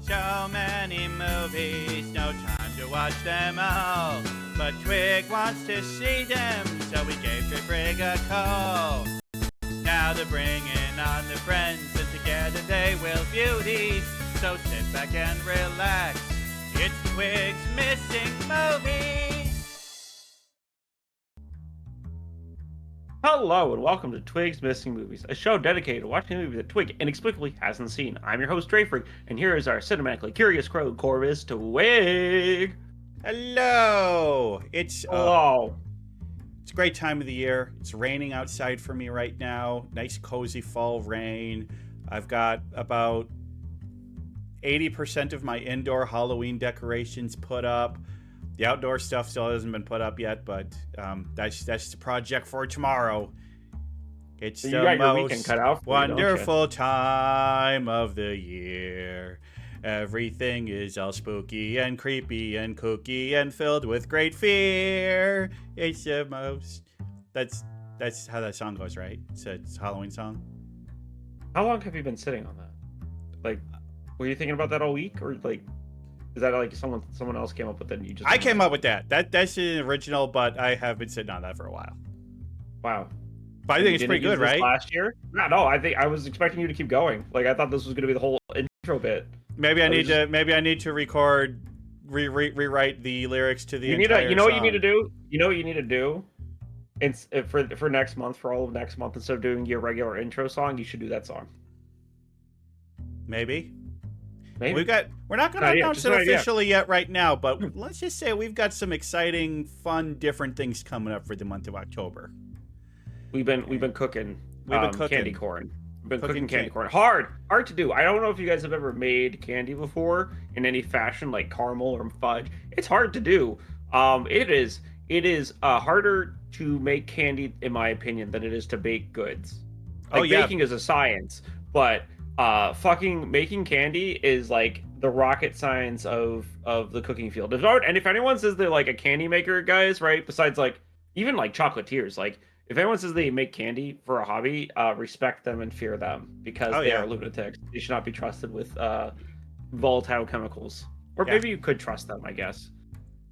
So many movies, no time to watch them all. But Twig wants to see them, so we gave Twig a call. Now they're bringing on their friends, and together they will view these. So sit back and relax. It's Twig's Missing Movies. Hello and welcome to Twig's Missing Movies, a show dedicated to watching movies that Twig inexplicably hasn't seen. I'm your host, Drayfree, and here is our cinematically curious crow, Corvus Twig. Hello. It's Hello. It's a great time of the year. It's raining outside for me right now. Nice cozy fall rain. I've got about 80% of my indoor Halloween decorations put up. The outdoor stuff still hasn't been put up yet, but that's the project for tomorrow. It's You the got your most weekend cut out for you, don't you? wonderful time of the year. Everything is all spooky and creepy and kooky and filled with great fear. It's the most. That's how that song goes, right? It's a Halloween song. How long have you been sitting on that? Like, were you thinking about that all week, or like, is that like someone else came up with it and you just? I came up with that. That's the original, but I have been sitting on that for a while. Wow. But I think it's pretty good, right? Last year? No, I think I was expecting you to keep going. Like, I thought this was going to be the whole intro bit. Maybe I need to record, rewrite the lyrics to the entire song. You know what you need to do? You know what you need to do? It's for next month, for all of next month, instead of doing your regular intro song, you should do that song. Maybe. We're not going to announce it officially yet right now, but let's just say we've got some exciting, fun, different things coming up for the month of October. We've been cooking. Candy corn. We've been cooking candy corn. Hard to do. I don't know if you guys have ever made candy before in any fashion, like caramel or fudge. It's hard to do. It is harder to make candy, in my opinion, than it is to bake goods. Like, baking is a science, but fucking making candy is like the rocket science of the cooking field. If anyone says they're like a candy maker, guys, right? Besides, like, even like chocolatiers, like, if anyone says they make candy for a hobby, respect them and fear them, because they are lunatics. They should not be trusted with volatile chemicals. Or maybe you could trust them, I guess.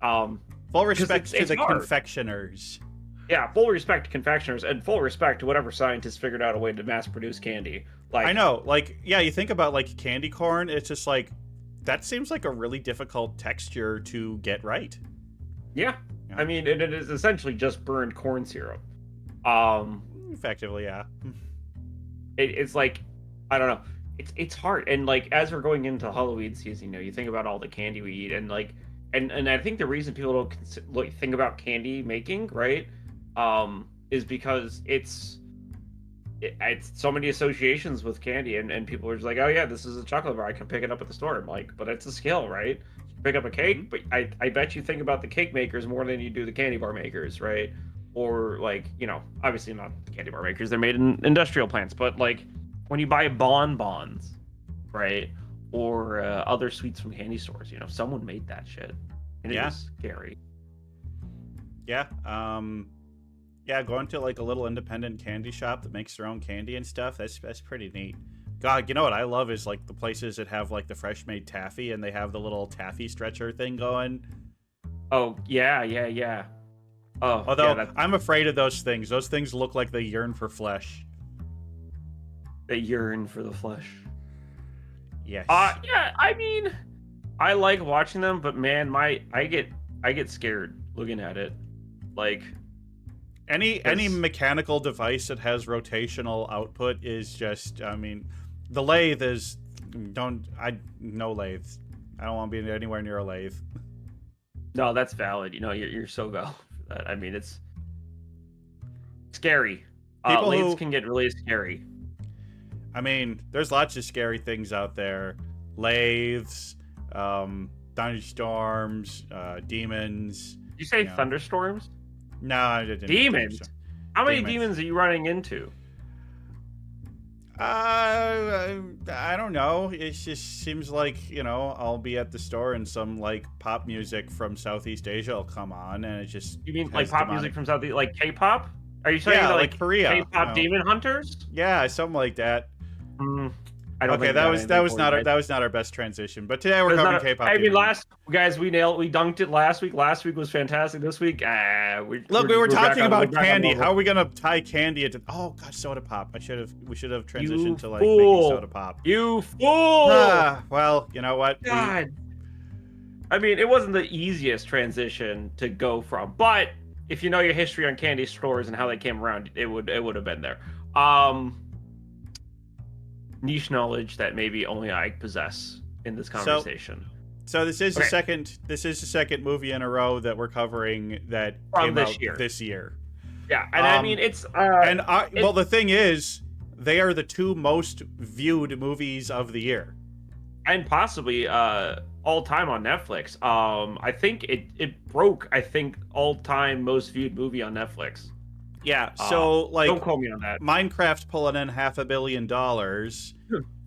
Full respect to the confectioners. Yeah, full respect to confectioners, and full respect to whatever scientists figured out a way to mass produce candy. Like, I know, like, yeah, you think about like candy corn, it's just like, that seems like a really difficult texture to get right. Yeah. I mean, it is essentially just burned corn syrup. Effectively, yeah. It's like, I don't know. It's hard, and like, as we're going into Halloween season, you think about all the candy we eat, and like, and I think the reason people don't think about candy making, right, is because it's so many associations with candy, and people are just like, oh yeah, this is a chocolate bar, I can pick it up at the store. I'm like, but it's a skill, right? Pick up a cake, but I bet you think about the cake makers more than you do the candy bar makers, right? Or like, obviously not the candy bar makers, they're made in industrial plants, but like when you buy bonbons, right, or other sweets from candy stores, someone made that shit, and it is scary. Going to like a little independent candy shop that makes their own candy and stuff, that's pretty neat. God, you know what I love is like the places that have like the fresh made taffy, and they have the little taffy stretcher thing going. Oh yeah. Oh, although I'm afraid of those things. Those things look like they yearn for flesh. They yearn for the flesh. Yes. Yeah. I mean, I like watching them, but man, I get scared looking at it. Like, any mechanical device that has rotational output is just. I mean, the lathe is. No lathes. I don't want to be anywhere near a lathe. No, that's valid. You're so valid for that. I mean, it's scary. Lathes can get really scary. I mean, there's lots of scary things out there. Lathes, thunderstorms, demons. Did you say thunderstorms? No, I didn't. Demons? How many demons are you running into? I don't know. It just seems like, I'll be at the store and some like pop music from Southeast Asia will come on, and it just. You mean like pop music from Southeast, like K-pop? Are you saying like Korea? K-pop demon hunters? Yeah, something like that. I don't Okay, think that was not our best transition, but today we're covering K-pop. I mean, we dunked it last week. Last week was fantastic. This week, we were talking about candy. How are we gonna tie candy into? Oh gosh, soda pop. We should have transitioned to like making soda pop. You fool! Well, you know what? God. I mean, it wasn't the easiest transition to go from, but if you know your history on candy stores and how they came around, it would have been there. Niche knowledge that maybe only I possess in this conversation. So this is the second movie in a row that we're covering that from came out this year. Yeah, and I mean it's well, the thing is, they are the two most viewed movies of the year, and possibly all time on Netflix. I think it broke all time most viewed movie on Netflix. Yeah, so like, don't quote me on that. Minecraft's pulling in $500 million.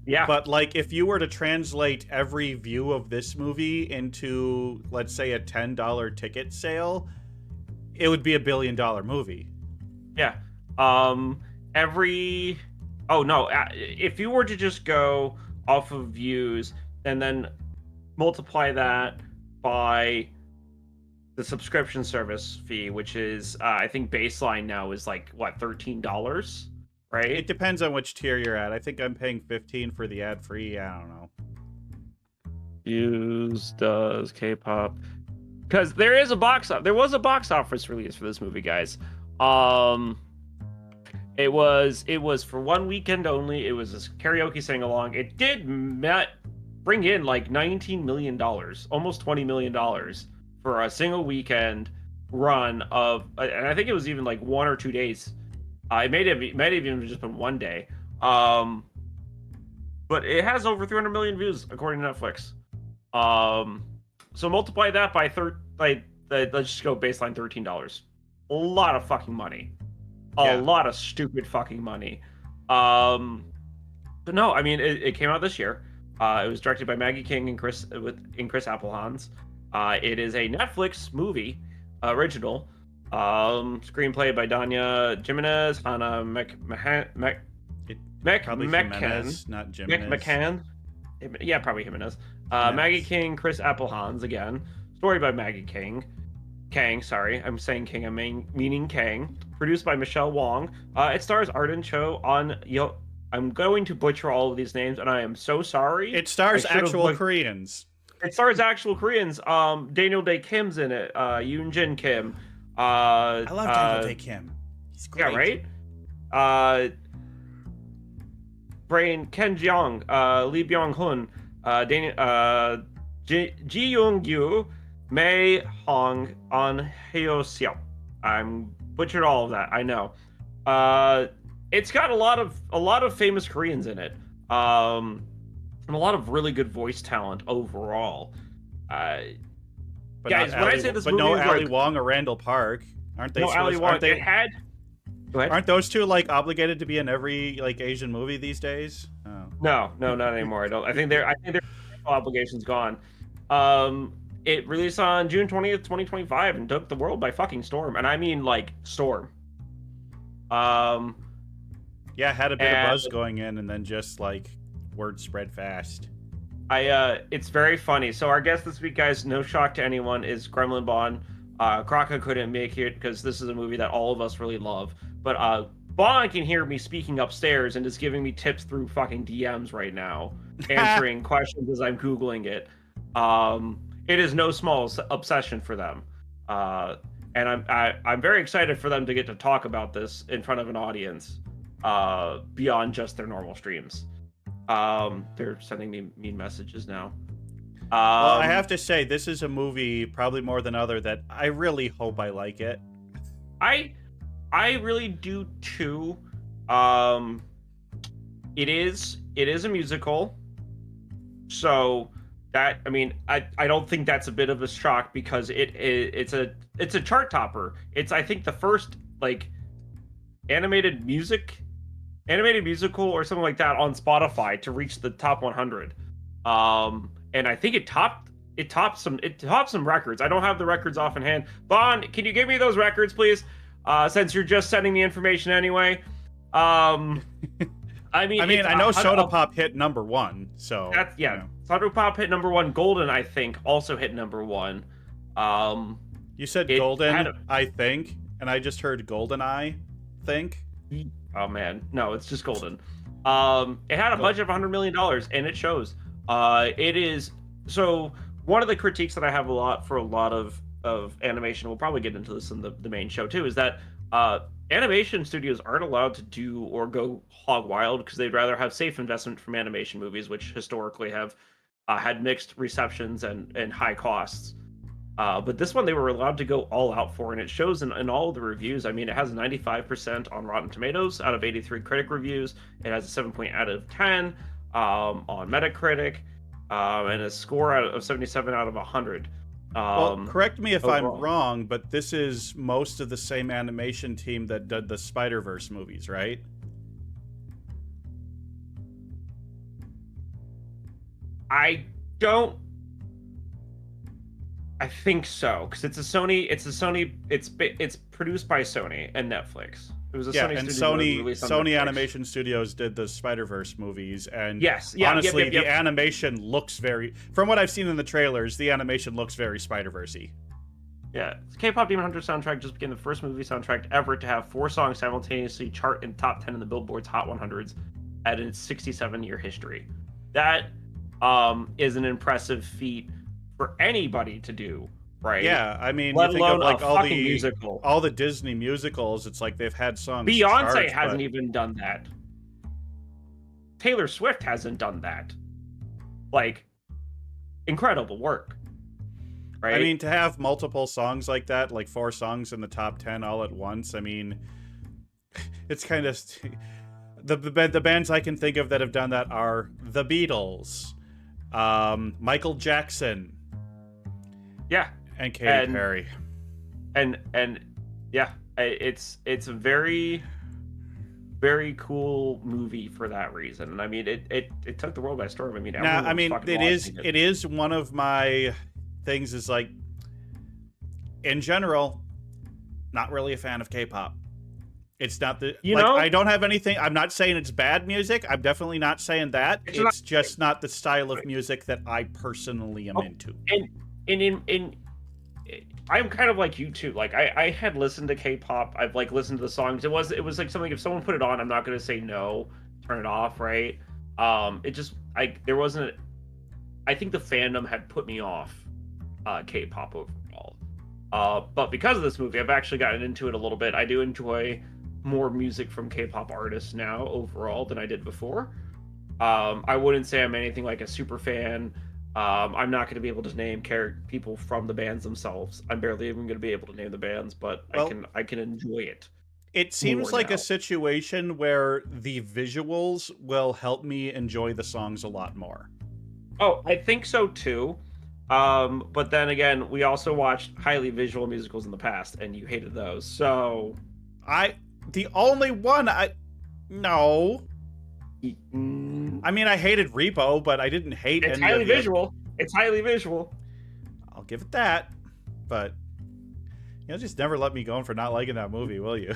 Yeah, but like, if you were to translate every view of this movie into, let's say, a $10 ticket sale, it would be $1 billion movie. Yeah. If you were to just go off of views and then multiply that by the subscription service fee, which is I think baseline now is like what, $13, right? It depends on which tier you're at. I think I'm paying $15 for the ad free. I don't know. Views does K-pop, because there was a box office release for this movie, guys. It was for one weekend only. It was a karaoke sing along. It did bring in like $19 million, almost $20 million for a single weekend run of, and I think it was even like 1 or 2 days. It might have even just been one day. But it has over 300 million views according to Netflix. So multiply that by let's just go baseline $13. A lot of fucking money. A lot of stupid fucking money. But no, I mean it came out this year. It was directed by Maggie King and Chris Applehans. It is a Netflix movie, original. Screenplay by Danya Jimenez, Hannah McCann, not Jimenez. McCann. Yeah, probably Jimenez. Maggie King, Chris Applehans again. Story by Maggie King. Kang, sorry, I'm saying King, I'm meaning Kang. Produced by Michelle Wong. It stars Arden Cho I'm going to butcher all of these names, and I am so sorry. It stars actual Koreans. It stars actual Koreans. Daniel Dae Kim's in it. Yoon Jin Kim. I love Daniel Dae Kim. He's great. Yeah, right? Brain Ken Jeong, Lee Byung Hun, Ji Young Gyu, Mei Hong, An Hyo Seo. I'm butchered all of that, I know. It's got a lot of famous Koreans in it. And a lot of really good voice talent overall. Guys, when I say this movie, no Ali Wong or Randall Park, aren't they? No Ali Wong. Go ahead. Aren't those two like obligated to be in every like Asian movie these days? Oh. No, not anymore. I think their obligation's gone. It released on June 20th, 2025, and took the world by fucking storm, and I mean like storm. Yeah, had a bit of buzz going in, and then just like word spread fast. It's very funny. So our guest this week, guys, no shock to anyone, is Gremlin Bond. Kraka couldn't make it because this is a movie that all of us really love. But Bond can hear me speaking upstairs and is giving me tips through fucking DMs right now, answering questions as I'm Googling it. It is no small obsession for them. And I'm very excited for them to get to talk about this in front of an audience beyond just their normal streams. They're sending me mean messages now. Well, I have to say, this is a movie, probably more than other, that I really hope I like it. I really do too. It is a musical, so that, I mean, I don't think that's a bit of a shock because it's a chart topper. It's, I think, the first like animated musical or something like that on Spotify to reach the top 100. And I think it topped some records. I don't have the records off in hand. Bond, can you give me those records, please? Since you're just sending me information anyway. I mean, I know Soda Pop hit #1, so that's Soda Pop hit #1. Golden, I think, also hit #1. You said Golden, I think, and I just heard Golden Eye, think. Oh man, no, it's just Golden. It had a budget of $100 million, and it shows. It is so. One of the critiques that I have for a lot of animation, we'll probably get into this in the main show too, is that animation studios aren't allowed to do or go hog wild because they'd rather have safe investment from animation movies, which historically have had mixed receptions and high costs. But this one they were allowed to go all out for, and it shows in all of the reviews. I mean, it has 95% on Rotten Tomatoes out of 83 critic reviews. It has a 7 out of 10 on Metacritic, and a score of 77 out of 100. Well, correct me if I'm wrong, but this is most of the same animation team that did the Spider-Verse movies, right? I think so, because it's produced by Sony and Netflix. It was a Sony Animation Studios did the Spider-Verse movies, and honestly, the animation looks from what I've seen in the trailers, the animation looks very Spider-Verse-y. Yeah, K-Pop Demon Hunter soundtrack just became the first movie soundtrack ever to have 4 songs simultaneously chart in top 10 in the Billboard's Hot 100s at its 67-year history. That is an impressive feat for anybody to do. Right. Yeah, I mean, let you think alone of like musical. all the Disney musicals. It's like they've had songs. Beyonce hasn't even done that. Taylor Swift hasn't done that. Like, incredible work. Right. I mean, to have multiple songs like that, like 4 songs in the top 10 all at once. I mean, it's kind of the bands I can think of that have done that are the Beatles, Michael Jackson. Yeah. And Katy Perry. And yeah, it's a very, very cool movie for that reason. And I mean, it took the world by storm. I mean, it is one of my things is like, in general, not really a fan of K-pop. It's not I don't have anything. I'm not saying it's bad music. I'm definitely not saying that. It's just not the style of music that I personally am into. And I'm kind of like you too. Like I had listened to K-pop. I've like listened to the songs. It was like something, if someone put it on, I'm not going to say no, turn it off, right? There wasn't. I think the fandom had put me off K-pop overall. But because of this movie, I've actually gotten into it a little bit. I do enjoy more music from K-pop artists now overall than I did before. I wouldn't say I'm anything like a super fan. I'm not going to be able to name people from the bands themselves. I'm barely even going to be able to name the bands, but I can enjoy it. It seems like a situation where the visuals will help me enjoy the songs a lot more. Oh, I think so too. But then again, we also watched highly visual musicals in the past, and you hated those. So the only one no. I mean, I hated Repo, but I didn't hate any highly of visual. It's highly visual. I'll give it that. But you'll just never let me go for not liking that movie, will you?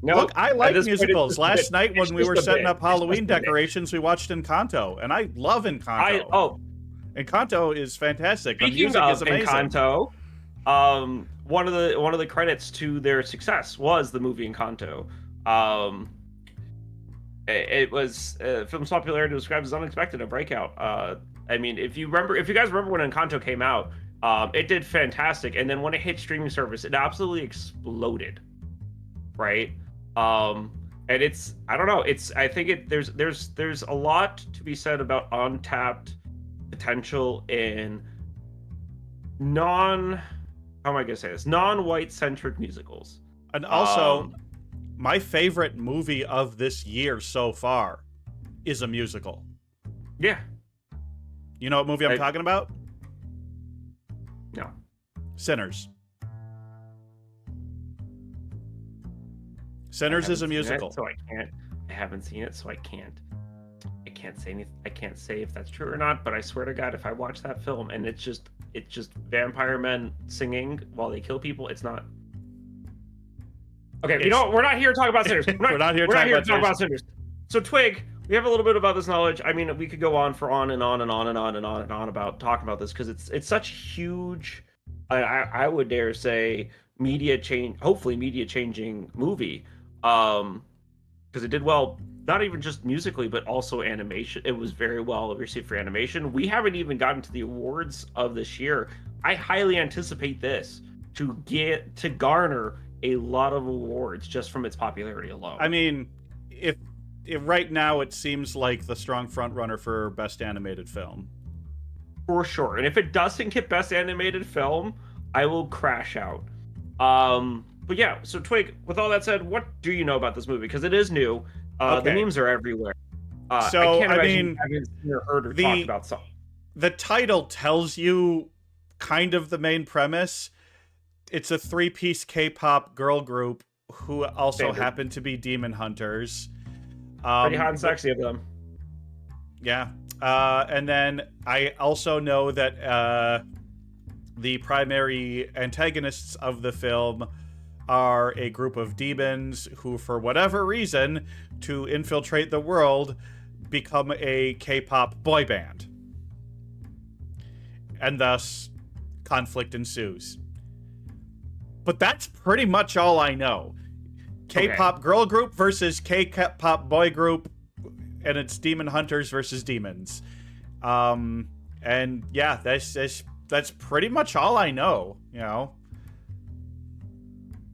No, look, I like musicals. Last night when we were setting up Halloween decorations, we watched Encanto, and I love Encanto. Encanto is fantastic. The music is amazing. Encanto, one of the credits to their success was the movie Encanto. It was film's popularity was described as unexpected, a breakout. I mean, if you guys remember when Encanto came out, it did fantastic, and then when it hit streaming service, it absolutely exploded, right? And it's, I don't know, I think there's a lot to be said about untapped potential in non-white centric musicals, and also. My favorite movie of this year so far is a musical. Yeah. You know what movie I'm talking about? No. Sinners. Sinners is a musical. I haven't seen it, so I can't say anything. I can't say if that's true or not, but I swear to God, if I watch that film and it's just vampire men singing while they kill people, it's not. Okay, we're not here to talk about sinners. We're not here to talk about sinners. So Twig, we have a little bit about this knowledge. I mean, we could go on for on and on and on and on and on and on about talking about this because it's such huge. I would dare say hopefully media changing movie. Because it did well, not even just musically, but also animation. It was very well received for animation. We haven't even gotten to the awards of this year. I highly anticipate this to garner a lot of awards just from its popularity alone. I mean, if right now it seems like the strong front runner for best animated film. For sure. And if it doesn't get best animated film, I will crash out. But yeah, so Twig, with all that said, what do you know about this movie? Because it is new. The memes are everywhere. So I can't imagine having heard or talked about something. The title tells you kind of the main premise. It's a 3-piece K-pop girl group who also happen to be demon hunters. Pretty hot and sexy of them. Yeah. And then I also know that the primary antagonists of the film are a group of demons who, for whatever reason, to infiltrate the world, become a K-pop boy band. And thus, conflict ensues. But that's pretty much all I know. K-pop girl group versus K-pop boy group, and it's demon hunters versus demons. And yeah, that's pretty much all I know, you know.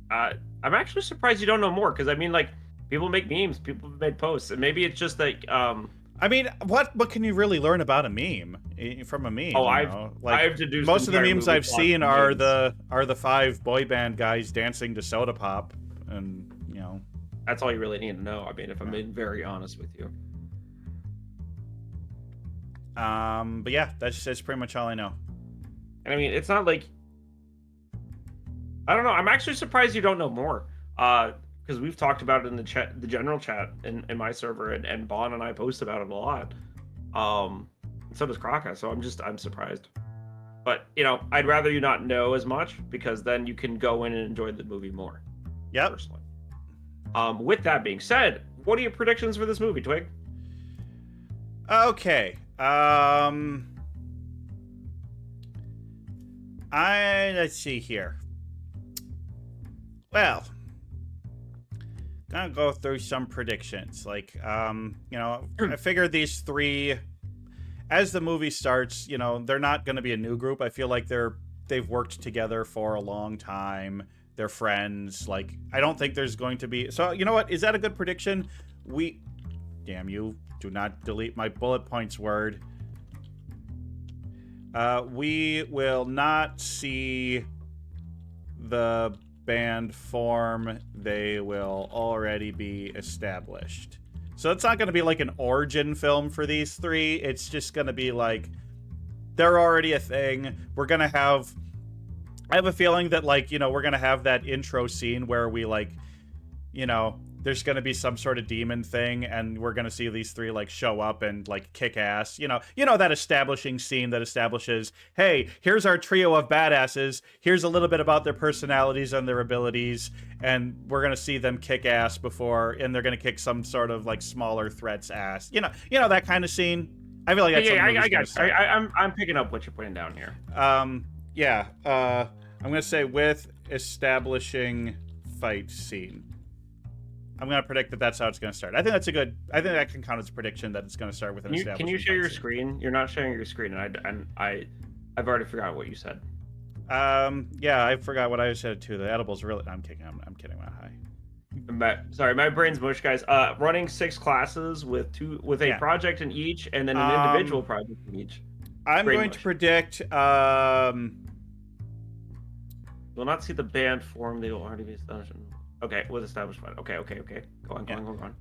I'm actually surprised you don't know more, because I mean, like, people make memes, people make posts, and maybe it's just like I mean, what can you really learn about a meme from a meme? Oh, I've deduced most of the memes I've seen are the 5 boy band guys dancing to Soda Pop, and you know, that's all you really need to know. I mean, if I'm being very honest with you. But yeah, that's pretty much all I know. And I mean, it's not like, I don't know. I'm actually surprised you don't know more. Because we've talked about it in the chat, the general chat in my server, and Bon and I post about it a lot. So does Kraka, so I'm surprised. But, you know, I'd rather you not know as much, because then you can go in and enjoy the movie more. Yep. Personally. With that being said, what are your predictions for this movie, Twig? Okay. Let's see here. Well, gonna go through some predictions. Like, you know, I figure these 3, as the movie starts, you know, they're not gonna be a new group. I feel like they've worked together for a long time. They're friends. Like, I don't think there's going to be. So, you know what? Is that a good prediction? Damn you! Do not delete my bullet points word. We will not see the band form. They will already be established. So it's not going to be like an origin film for these 3. It's just going to be like, they're already a thing. We're going to have, I have a feeling that, like, you know, we're going to have that intro scene where we, like, you know, there's going to be some sort of demon thing, and we're going to see these 3 like show up and like kick ass. You know that establishing scene that establishes, hey, here's our trio of badasses. Here's a little bit about their personalities and their abilities, and we're going to see them kick ass before, and they're going to kick some sort of like smaller threat's ass. You know that kind of scene. I feel like that's I got. I'm picking up what you're putting down here. Yeah. I'm going to say with establishing fight scene. I'm going to predict that that's how it's going to start. I think that can count as a prediction that it's going to start with an establishing. Can you share your screen? You're not sharing your screen, and I've already forgot what you said. Yeah, I forgot what I said too. The edibles really. I'm kidding. I'm kidding. Sorry, my brain's mush, guys. Running 6 classes with a project in each, and then an individual project in each. I'm going to predict. We'll not see the band form. They will already be established. Okay, was established. Okay. Go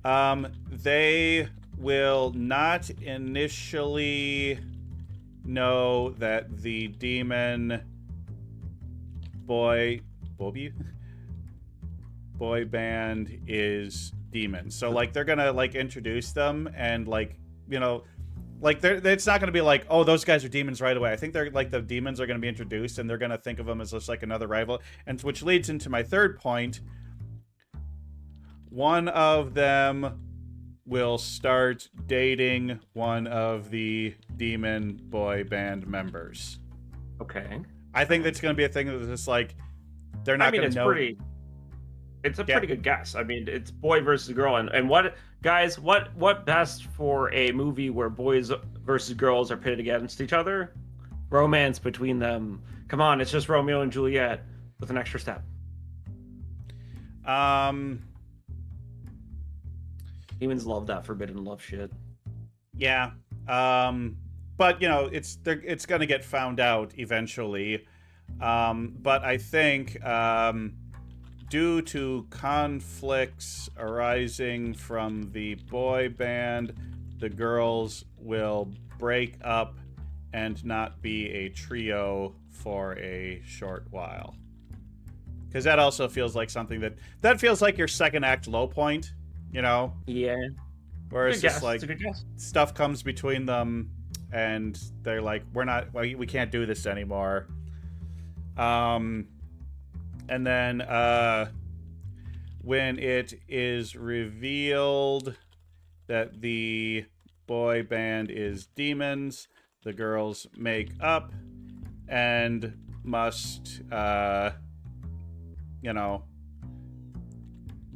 on. They will not initially know that the demon boy band is demon. So like they're gonna like introduce them, and like, you know, like it's not gonna be like, oh, those guys are demons right away. I think they're like, the demons are gonna be introduced, and they're gonna think of them as just like another rival, and which leads into my third point. one of them will start dating one of the demon boy band members. Okay. I think that's going to be a thing that's just like they're not going to know. It's a pretty good guess. I mean, it's boy versus girl, and what guys? What best for a movie where boys versus girls are pitted against each other? Romance between them. Come on, it's just Romeo and Juliet with an extra step. Humans love that forbidden love shit. Yeah. But you know, it's going to get found out eventually. But I think due to conflicts arising from the boy band, the girls will break up and not be a trio for a short while. Because that also feels like something that feels like your second act low point, you know? Yeah. Where it's just like stuff comes between them and they're like, we can't do this anymore. And then when it is revealed that the boy band is demons, the girls make up and must,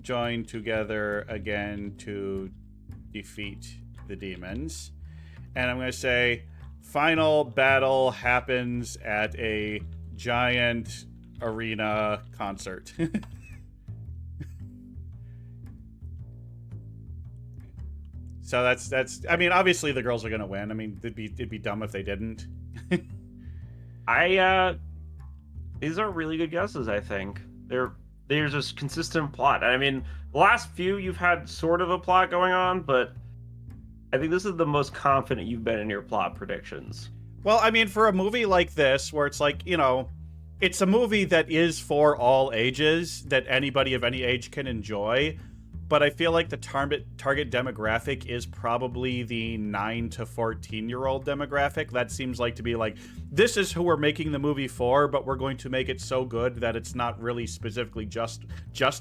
join together again to defeat the demons. And I'm going to say final battle happens at a giant arena concert. So that's I mean, obviously the girls are going to win. I mean, it'd be dumb if they didn't. These are really good guesses, I think. There's this consistent plot. I mean, the last few you've had sort of a plot going on, but I think this is the most confident you've been in your plot predictions. Well, I mean, for a movie like this, where it's like, you know, it's a movie that is for all ages, that anybody of any age can enjoy, but I feel like the target demographic is probably the 9 to 14-year-old demographic. That seems like to be like, this is who we're making the movie for, but we're going to make it so good that it's not really specifically just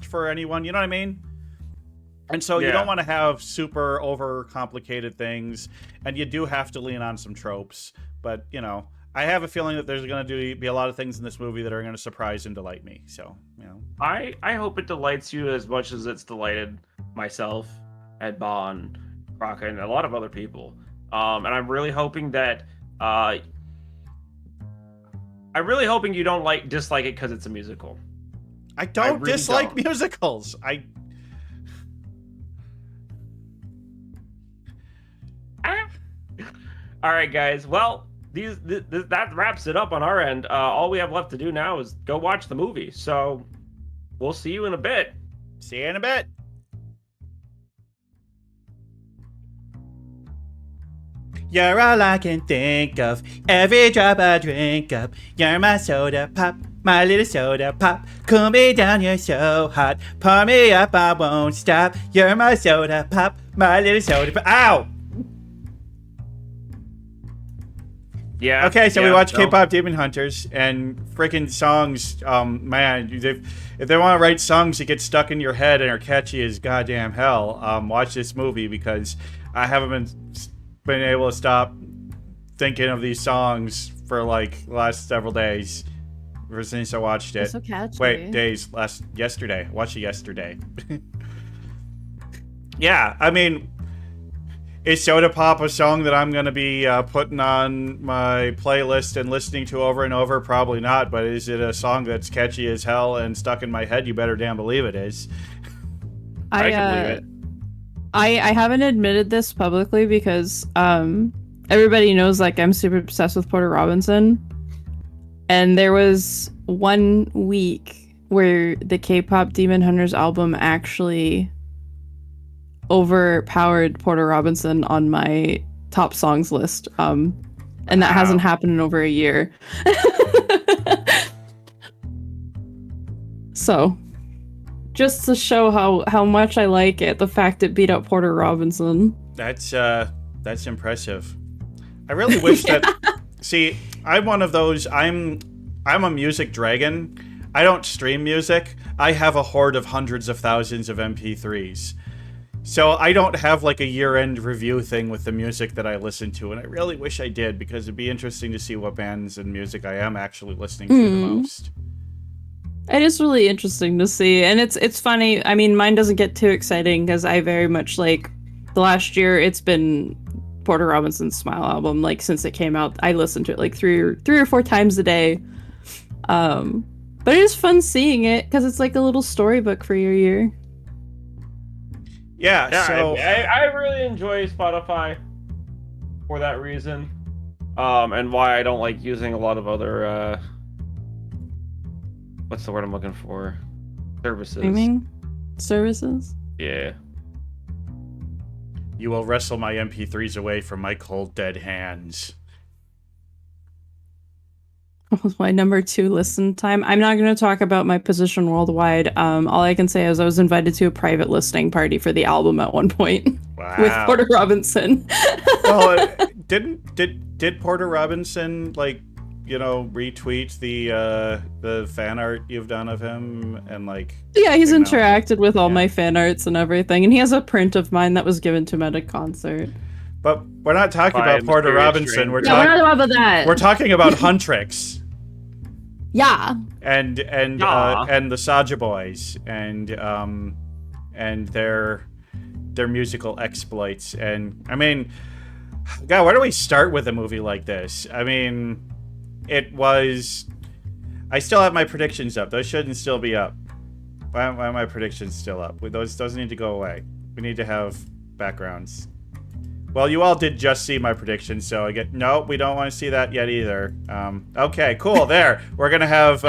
for anyone. You know what I mean? And so you don't want to have super overcomplicated things, and you do have to lean on some tropes. But, you know, I have a feeling that there's going to be a lot of things in this movie that are going to surprise and delight me. So, you know. I hope it delights you as much as it's delighted myself, Ed Bond, Crocker, and a lot of other people. And I'm really hoping that... I'm really hoping you don't dislike it because it's a musical. I don't really dislike musicals. All right, guys. Well, that wraps it up on our end. All we have left to do now is go watch the movie. So we'll see you in a bit. See you in a bit. You're all I can think of. Every drop I drink up. You're my soda pop. My little soda pop. Cool me down, you're so hot. Pour me up, I won't stop. You're my soda pop. My little soda pop. Ow! Yeah. Okay, so we watch K-pop Demon Hunters and freaking songs. Man, if they want to write songs that get stuck in your head and are catchy as goddamn hell, watch this movie because I haven't been able to stop thinking of these songs for like the last several days ever since I watched it. It's so catchy. Wait, yesterday. I watched it yesterday. Yeah, I mean, is Soda Pop a song that I'm going to be putting on my playlist and listening to over and over? Probably not, but is it a song that's catchy as hell and stuck in my head? You better damn believe it is. I can believe it. I haven't admitted this publicly because everybody knows like I'm super obsessed with Porter Robinson. And there was 1 week where the K-pop Demon Hunters album actually overpowered Porter Robinson on my top songs list. And that hasn't happened in over a year. So, just to show how much I like it, the fact it beat up Porter Robinson. That's impressive. I really wish that. See, I'm one of those. I'm a music dragon. I don't stream music. I have a hoard of hundreds of thousands of MP3s. So I don't have like a year-end review thing with the music that I listen to, and I really wish I did, because it'd be interesting to see what bands and music I am actually listening to the most. It is really interesting to see, and it's funny. I mean, mine doesn't get too exciting because I very much like the last year. It's been Porter Robinson's Smile album. Like since it came out, I listened to it like three or four times a day. But it is fun seeing it because it's like a little storybook for your year. Yeah. So I really enjoy Spotify for that reason, and why I don't like using a lot of other. What's the word I'm looking for? Services. Streaming services? Yeah. You will wrestle my MP3s away from my cold, dead hands. My number 2 listen time. I'm not going to talk about my position worldwide. All I can say is I was invited to a private listening party for the album at one point. Wow. With Porter Robinson. Well, did Porter Robinson retweet the fan art you've done of him and like? Yeah, he's interacted with all my fan arts and everything, and he has a print of mine that was given to him at a concert. But we're not talking about Porter Robinson. We're not about that. We're talking about Huntrix. Yeah. And the Saja Boys and their musical exploits. And I mean, God, where do we start with a movie like this? I mean, I still have my predictions up. Those shouldn't still be up. Why are my predictions still up? Those need to go away. We need to have backgrounds. Well, you all did just see my predictions, so I get no. We don't want to see that yet either. Okay, cool. There, we're gonna have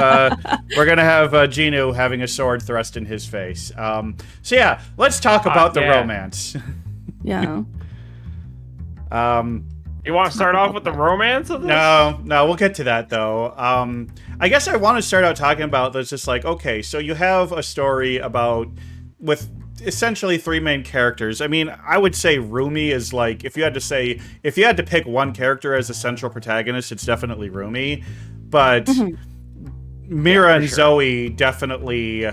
Genu having a sword thrust in his face. So yeah, let's talk about the romance. Yeah. You want to start off with the romance of this? No, we'll get to that though. I guess I want to start out talking about this. Just like, okay, so you have a story with essentially 3 main characters. I mean, I would say Rumi is like, if you had to pick one character as a central protagonist, it's definitely Rumi. But Mira and Zoe definitely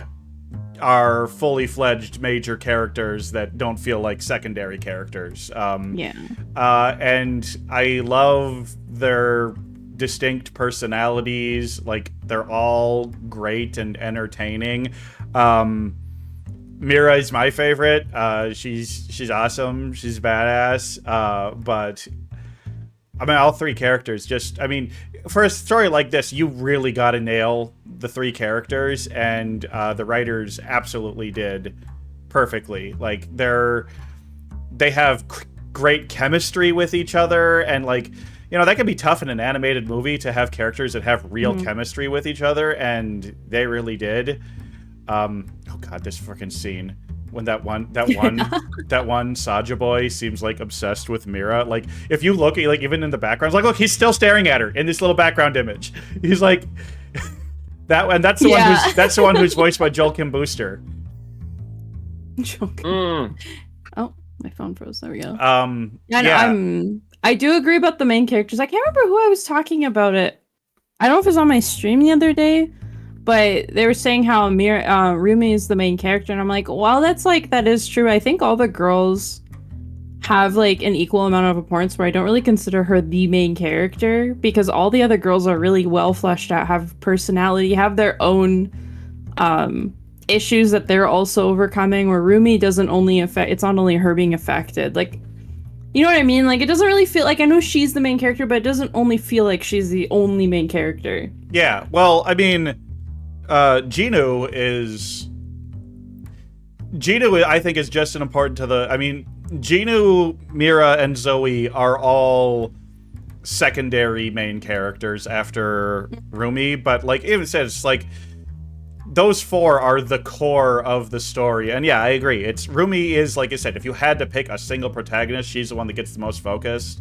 are fully fledged major characters that don't feel like secondary characters. And I love their distinct personalities. Like, they're all great and entertaining. Mira is my favorite. She's awesome. She's badass. But I mean, all 3 characters for a story like this, you really got to nail the 3 characters, and the writers absolutely did perfectly. Like, they have great chemistry with each other, and like, that can be tough in an animated movie to have characters that have real chemistry with each other, and they really did. Oh god, this freaking scene when that one Saja boy seems like obsessed with Mira. Like, if you look at, like, even in the background, it's like, look, he's still staring at her in this little background image. He's like that's the one who's voiced by Joel Kim Booster. Oh, my phone froze. There we go. I do agree about the main characters. I can't remember who I was talking about it. I don't know if it was on my stream the other day. But they were saying how Rumi is the main character, and I'm like, well, that is true. I think all the girls have like an equal amount of importance, where I don't really consider her the main character, because all the other girls are really well fleshed out, have personality, have their own issues that they're also overcoming, where Rumi it's not only her being affected. Like, you know what I mean? Like, it doesn't really feel like, I know she's the main character, but it doesn't only feel like she's the only main character. Yeah, well, I mean, Genu, I think, is just as important to Genu, Mira, and Zoe are all secondary main characters after Rumi, but like even says, like, those 4 are the core of the story. And yeah, I agree. Rumi is, like I said, if you had to pick a single protagonist, she's the one that gets the most focus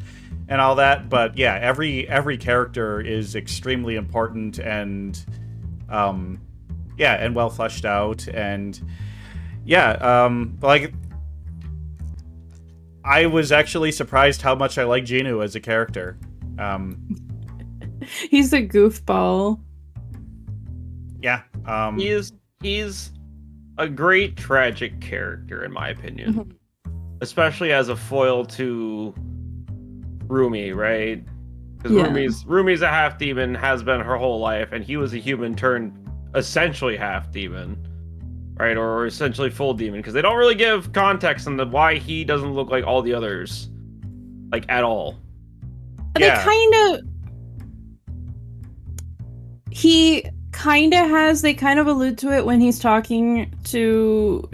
and all that. But yeah, every character is extremely important and and well fleshed out, and like, I was actually surprised how much I like Genu as a character. He's a goofball. Yeah, He's a great tragic character in my opinion, especially as a foil to Rumi, right? Because Rumi's a half demon, has been her whole life, and he was a human turned essentially half demon, right? Or essentially full demon, because they don't really give context on why he doesn't look like all the others, like at all. They kind of allude to it when he's talking to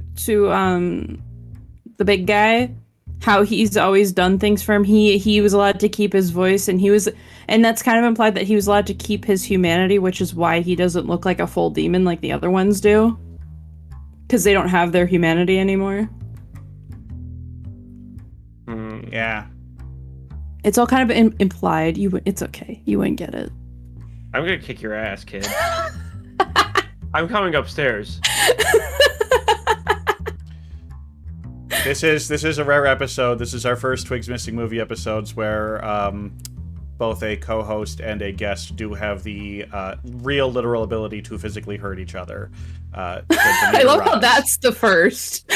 the big guy, how he's always done things for him. He was allowed to keep his voice, and that's kind of implied that he was allowed to keep his humanity, which is why he doesn't look like a full demon like the other ones do, because they don't have their humanity anymore. Yeah, it's all kind of implied. It's okay. You wouldn't get it. I'm gonna kick your ass, kid. I'm coming upstairs. This is a rare episode. This is our first Twigs Missing Movie episodes where both a co-host and a guest do have the real literal ability to physically hurt each other. I love how that's the first.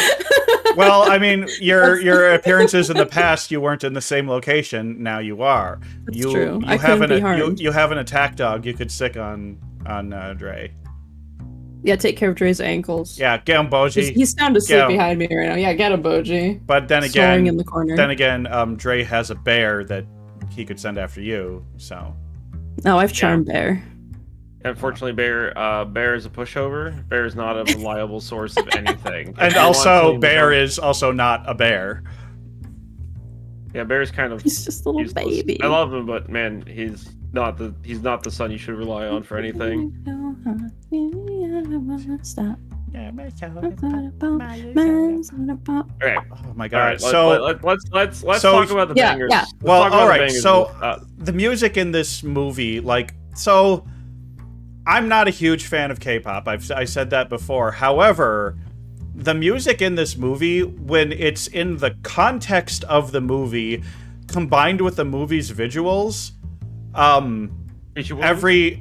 Well, I mean, your appearances in the past, you weren't in the same location. Now you are. That's true. You have an attack dog you could sick on Dre. Yeah, take care of Dre's ankles. Yeah, get him, Boji. He's sound asleep behind me right now. Yeah, get him, Boji. But then again, in the corner. Dre has a bear that he could send after you. So. Oh, I've charmed Bear. Unfortunately, Bear is a pushover. Bear is not a reliable source of anything. And also, Bear is also not a bear. Yeah, Bear's kind of. He's just a little baby. I love him, but man, he's not the son you should rely on for anything. Stop. Okay. Oh my god. Right, so let's talk about the bangers. Yeah. Well, all right. So the music in this movie, I'm not a huge fan of K-pop. I said that before. However, the music in this movie, when it's in the context of the movie, combined with the movie's visuals,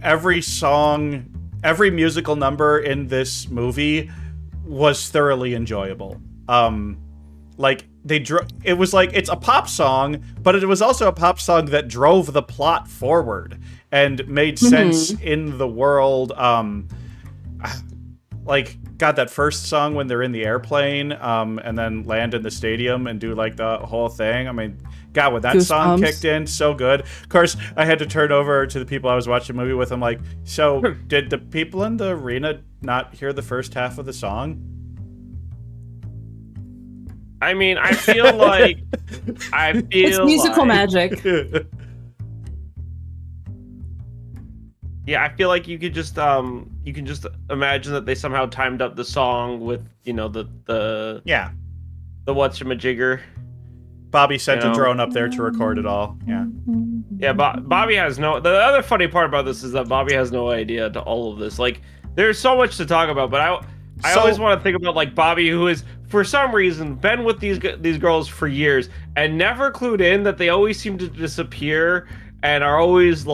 every song, every musical number in this movie was thoroughly enjoyable. It's a pop song, but it was also a pop song that drove the plot forward and made sense in the world. That first song when they're in the airplane, and then land in the stadium and do the whole thing. I mean, God, when that song kicked in, so good. Of course, I had to turn over to the people I was watching the movie with. I'm like, so did the people in the arena not hear the first half of the song? I mean, I feel like it's musical magic. Yeah, I feel like you can just imagine that they somehow timed up the song with the whatchamajigger. Bobby sent a drone up there to record it all. Yeah. Yeah, Bobby has no. The other funny part about this is that Bobby has no idea to all of this. There's so much to talk about, but I always want to think about Bobby, who is for some reason been with these girls for years and never clued in that they always seem to disappear and are always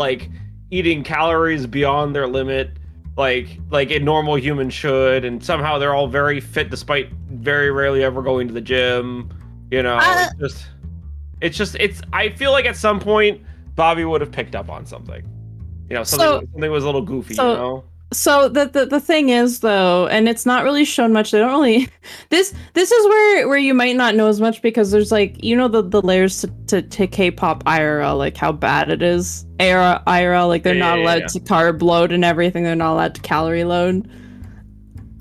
eating calories beyond their limit, like a normal human should, and somehow they're all very fit despite very rarely ever going to the gym. I feel like at some point Bobby would have picked up on something. Something was a little goofy, So the thing is though, and it's not really shown much. They don't really. This is where you might not know as much because there's the layers to K-pop IRL, how bad it is. IRL, they're not allowed to carb load and everything. They're not allowed to calorie load.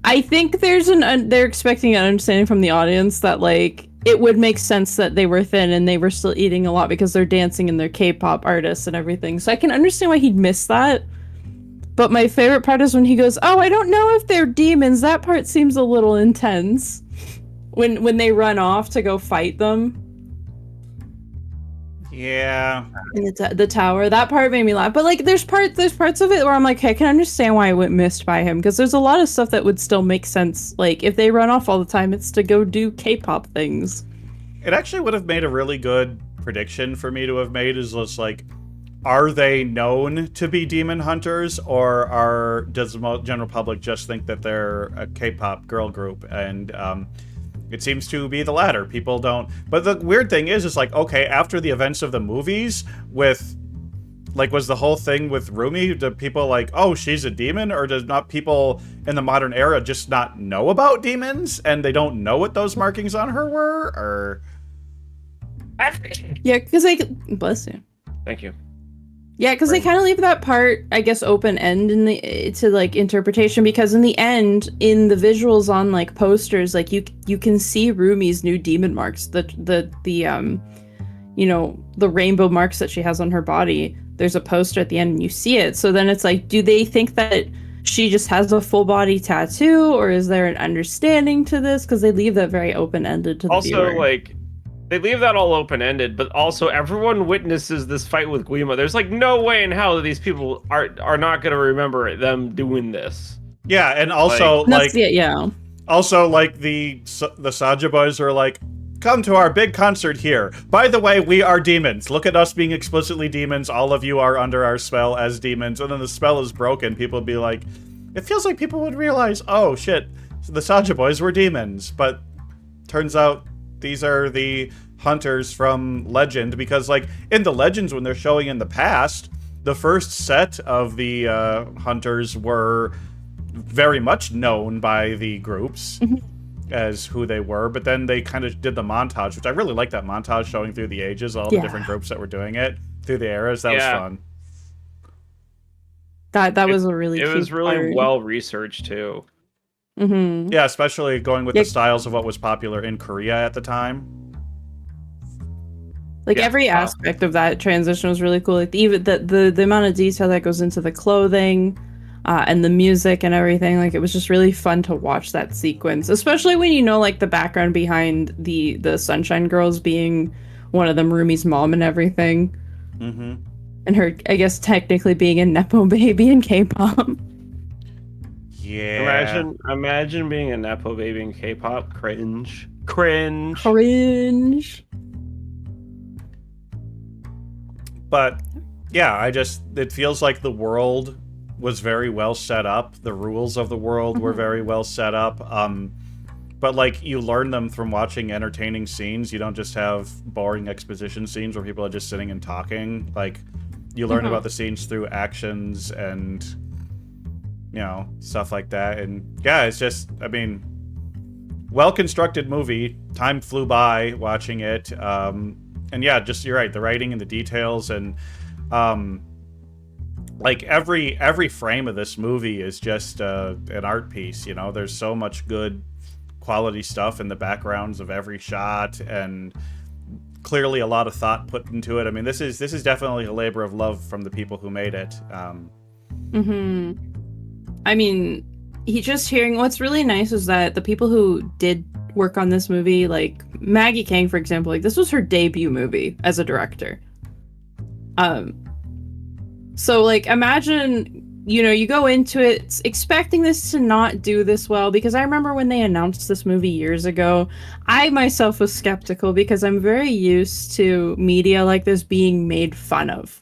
I think they're expecting an understanding from the audience that it would make sense that they were thin and they were still eating a lot because they're dancing and they're K-pop artists and everything. So I can understand why he'd miss that. But my favorite part is when he goes, "Oh, I don't know if they're demons." That part seems a little intense. When they run off to go fight them. Yeah. In the tower. That part made me laugh. But there's parts of it where I'm hey, I can understand why I went missed by him, because there's a lot of stuff that would still make sense. If they run off all the time, it's to go do K-pop things. It actually would have made a really good prediction for me to have made, is just are they known to be demon hunters, or does the general public just think that they're a K-pop girl group? And it seems to be the latter. People don't. But the weird thing is like, okay, after the events of the movies, with like, was the whole thing with Rumi? Do people like, oh, she's a demon, or does not people in the modern era just not know about demons and they don't know what those markings on her were? Or yeah, because bless you. Thank you. Yeah, because they kind of leave that part, I guess, open end to like interpretation. Because in the end, in the visuals on like posters, like you can see Rumi's new demon marks, the rainbow marks that she has on her body. There's a poster at the end, and you see it. So then it's like, do they think that she just has a full body tattoo, or is there an understanding to this? Because they leave that very open ended to the viewer. Also, like, they leave that all open-ended, but also everyone witnesses this fight with Guima. There's like no way in hell that these people are not going to remember them doing this. Yeah, and also also like the Saja boys are like, come to our big concert here. By the way, we are demons. Look at us being explicitly demons. All of you are under our spell as demons. And then the spell is broken. People would be like, it feels like people would realize, oh shit, the Saja boys were demons. But turns out these are the hunters from Legend, because like in the Legends, when they're showing in the past, the first set of the hunters were very much known by the groups as who they were, but then they kind of did the montage, which I really like that montage showing through the ages, all the different groups that were doing it through the eras. That was fun. That was a really it was really well researched too. Yeah, especially going with the styles of what was popular in Korea at the time. Like every aspect of that transition was really cool. Like even the amount of detail that goes into the clothing, and the music and everything. Like it was just really fun to watch that sequence, especially when you know like the background behind the Sunshine Girls being one of them Rumi's mom and everything, and her, I guess, technically being a nepo baby in K-pop. Yeah. Imagine being a nepo baby in K-pop. Cringe. But yeah, it feels like the world was very well set up. The rules of the world were very well set up. But like you learn them from watching entertaining scenes. You don't just have boring exposition scenes where people are just sitting and talking. Like you learn about the scenes through actions and, you know, stuff like that. And yeah, it's just, I mean, well-constructed movie. Time flew by watching it. And yeah, just, you're right, the writing and the details, and like every frame of this movie is just an art piece, you know? There's so much good quality stuff in the backgrounds of every shot, and clearly a lot of thought put into it. I mean, this is definitely a labor of love from the people who made it. I mean, hearing what's really nice is that the people who did work on this movie, like Maggie Kang, for example, like this was her debut movie as a director. So like imagine, you know, you go into it expecting this to not do this well, because I remember when they announced this movie years ago, I myself was skeptical because I'm very used to media like this being made fun of.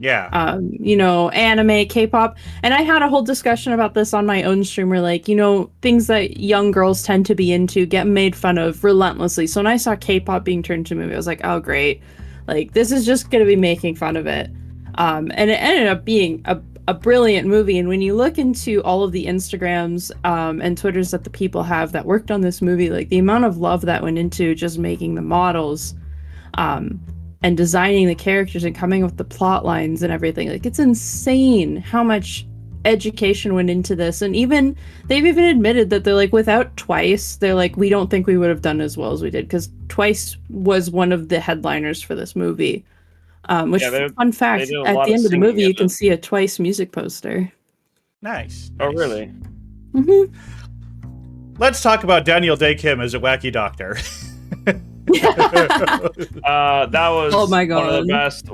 Yeah. You know, anime, K-pop. And I had a whole discussion about this on my own stream where, like, you know, things that young girls tend to be into get made fun of relentlessly. So when I saw K-pop being turned into a movie, I was like, oh, great. Like, this is just going to be making fun of it. And it ended up being a brilliant movie. And when you look into all of the Instagrams and Twitters that the people have that worked on this movie, like, the amount of love that went into just making the models, and designing the characters and coming up with the plot lines and everything. Like, it's insane how much education went into this. And they've even admitted that they're like, without Twice, they're like, we don't think we would have done as well as we did, because Twice was one of the headliners for this movie. Which, fun fact, at the end of the movie, you can see a Twice music poster. Nice. Oh, really? Let's talk about Daniel Day Kim as a wacky doctor. That was oh my God. one of the best.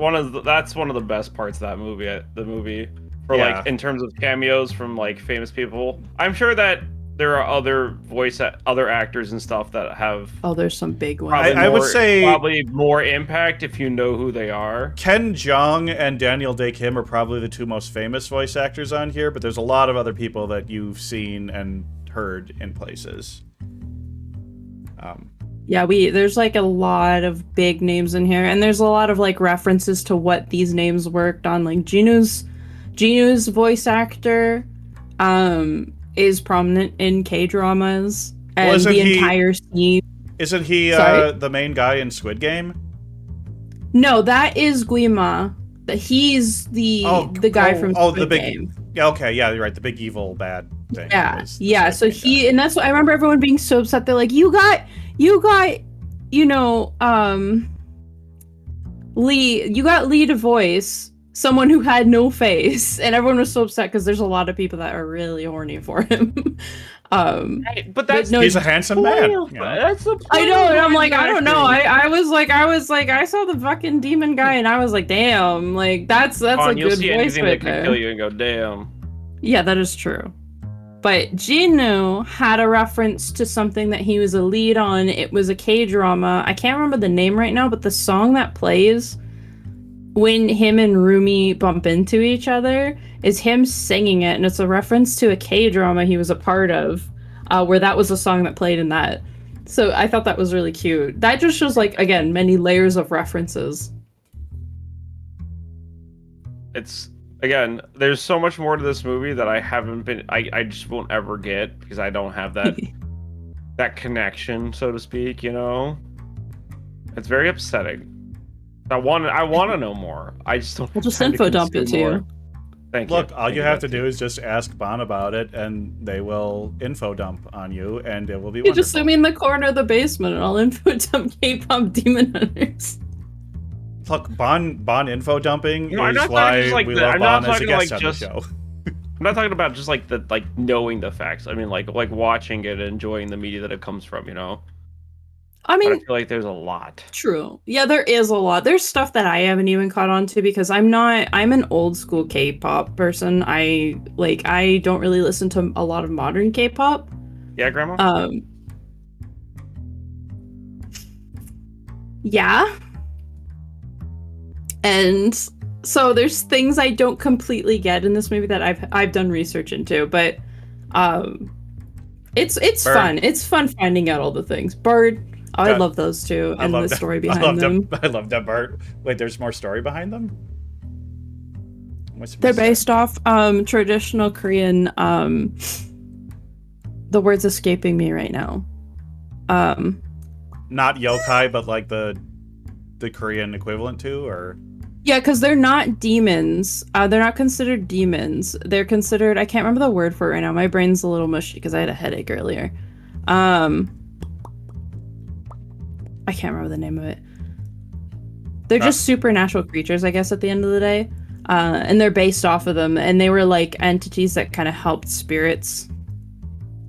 That's one of the best parts of that movie. The movie, for like in terms of cameos from like famous people. I'm sure that there are other actors and stuff that have. Oh, there's some big ones. I would say probably more impact if you know who they are. Ken Jeong and Daniel Dae Kim are probably the two most famous voice actors on here, but there's a lot of other people that you've seen and heard in places. Yeah, there's like a lot of big names in here, and there's a lot of like references to what these names worked on. Like Jinu's voice actor is prominent in K-dramas, and entire scene. Isn't he the main guy in Squid Game? No, that is Guima. He's the guy from Squid Game. Yeah, okay, yeah, you're right. The big evil bad thing. Yeah. So and that's what I remember. Everyone being so upset. They're like, you got, Lee to voice someone who had no face, and everyone was so upset because there's a lot of people that are really horny for him. But he's a handsome man. That's the point. I know, and I'm like, I don't know. I was like, I saw the fucking demon guy, and I was like, damn, like that's a good you'll see voice anything right that could kill you and go, damn. Yeah, that is true. But Jinu had a reference to something that he was a lead on. It was a K-drama. I can't remember the name right now, but the song that plays when him and Rumi bump into each other is him singing it, and it's a reference to a K-drama he was a part of, where that was a song that played in that. So I thought that was really cute. That just shows, like, again, many layers of references. Again, there's so much more to this movie that I just won't ever get because I don't have that connection, so to speak, It's very upsetting. I want to know more. I just don't. We'll just info dump it to you. Thank you. Look, all you have to do is just ask Bon about it, and they will info dump on you, and it will be wonderful. You just send me in the corner of the basement, and I'll info dump K-pop Demon Hunters. Look, Bon info dumping is why we love Bon as a guest on the show. I'm not talking about just knowing the facts. I mean like watching it and enjoying the media that it comes from, I mean, but I feel like there's a lot. True. Yeah, there is a lot. There's stuff that I haven't even caught on to because I'm an old school K-pop person. I don't really listen to a lot of modern K-pop. Yeah, Grandma? Yeah. And so there's things I don't completely get in this movie that I've done research into, but it's fun. It's fun finding out all the things. Bird, I love those two, and the story behind them. I love that Bird. Wait, there's more story behind them? They're based off traditional Korean. The word's escaping me right now. Not yokai, but like the Korean equivalent to, or. Yeah, because they're not demons. They're not considered demons. They're considered... I can't remember the word for it right now. My brain's a little mushy because I had a headache earlier. I can't remember the name of it. They're just supernatural creatures, I guess, at the end of the day. And they're based off of them. And they were like entities that kind of helped spirits.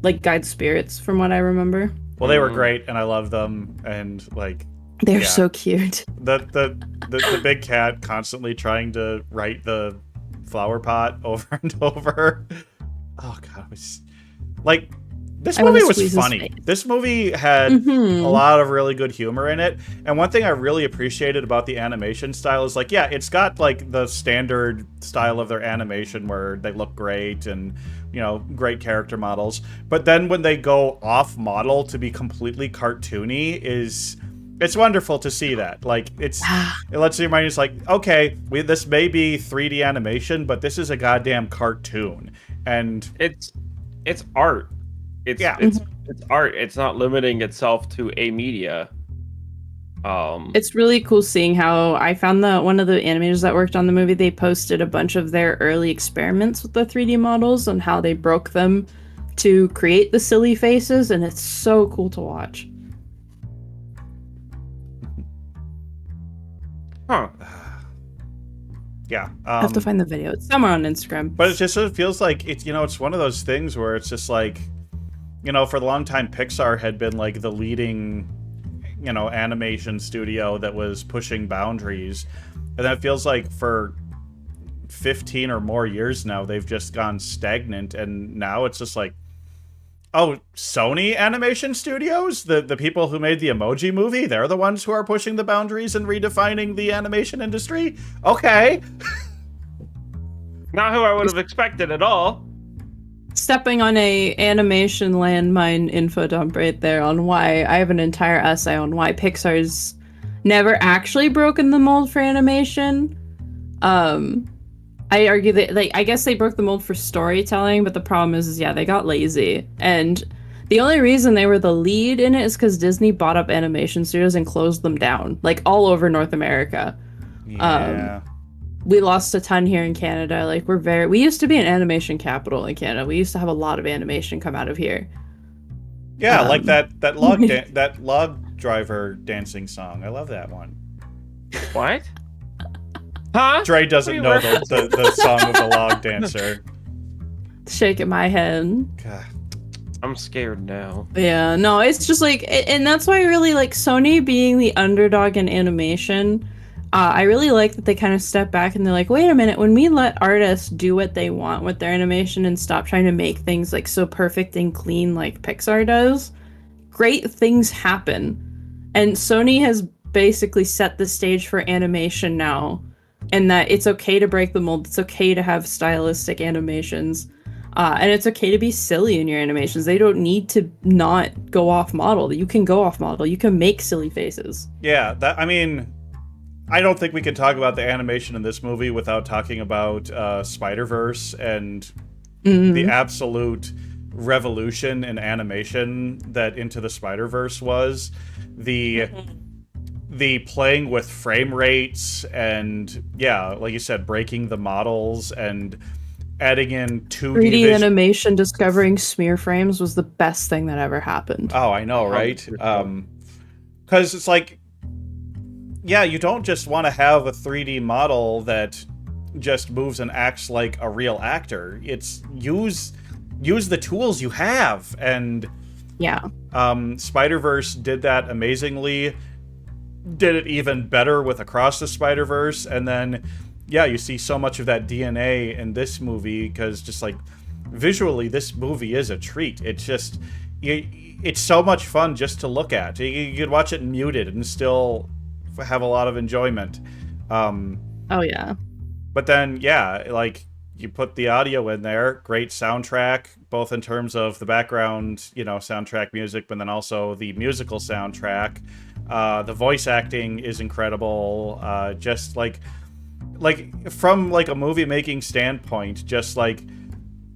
Like guide spirits, from what I remember. Well, they were great, and I love them. And like... They're so cute. The big cat constantly trying to right the flower pot over and over. Oh god, it was like this movie was funny. This movie had a lot of really good humor in it. And one thing I really appreciated about the animation style is like, yeah, it's got like the standard style of their animation where they look great and great character models. But then when they go off model to be completely cartoony it's wonderful to see that. Like, it lets you remind you, it's like, okay, this may be 3D animation, but this is a goddamn cartoon. And it's art. It's art. It's not limiting itself to a media. It's really cool seeing how I found one of the animators that worked on the movie, they posted a bunch of their early experiments with the 3D models and how they broke them to create the silly faces, and it's so cool to watch. Huh. Yeah. I have to find the video. It's somewhere on Instagram. But it feels like it's one of those things where it's just like, for a long time Pixar had been like the leading, animation studio that was pushing boundaries. And then it feels like for 15 or more years now they've just gone stagnant, and now it's just like Oh, Sony Animation Studios? The people who made the Emoji Movie? They're the ones who are pushing the boundaries and redefining the animation industry? Okay. Not who I would have expected at all. Stepping on a animation landmine info dump right there on why I have an entire essay on why Pixar's never actually broken the mold for animation. I argue that, like, I guess they broke the mold for storytelling, but the problem is yeah, they got lazy. And the only reason they were the lead in it is because Disney bought up animation studios and closed them down, like, all over North America. Yeah. We lost a ton here in Canada. Like, we used to be an animation capital in Canada. We used to have a lot of animation come out of here. Yeah, like that log driver dancing song. I love that one. What? Huh? Dre doesn't know the song of the log dancer. Shaking my head. God. I'm scared now. Yeah, no, it's just like, and that's why I really like Sony being the underdog in animation. I really like that they kind of step back and they're like, wait a minute, when we let artists do what they want with their animation and stop trying to make things like so perfect and clean like Pixar does, great things happen. And Sony has basically set the stage for animation now, and that it's okay to break the mold, it's okay to have stylistic animations, and it's okay to be silly in your animations. They don't need to not go off model. You can go off model. You can make silly faces. Yeah, I don't think we can talk about the animation in this movie without talking about Spider-Verse and the absolute revolution in animation that Into the Spider-Verse was. The playing with frame rates and, yeah, like you said, breaking the models and adding in 3D animation, discovering smear frames was the best thing that ever happened. Oh, I know, right? Because it's like, yeah, you don't just want to have a 3D model that just moves and acts like a real actor. It's use the tools you have. And yeah, Spider-Verse did that amazingly. Did it even better with Across the Spider-Verse. And then, yeah, you see so much of that DNA in this movie because just like visually, this movie is a treat. It's just, it's so much fun just to look at. You could watch it muted and still have a lot of enjoyment. Oh yeah. But then, yeah, like you put the audio in there, great soundtrack, both in terms of the background, soundtrack music, but then also the musical soundtrack. The voice acting is incredible. Just like from like a movie making standpoint, just like,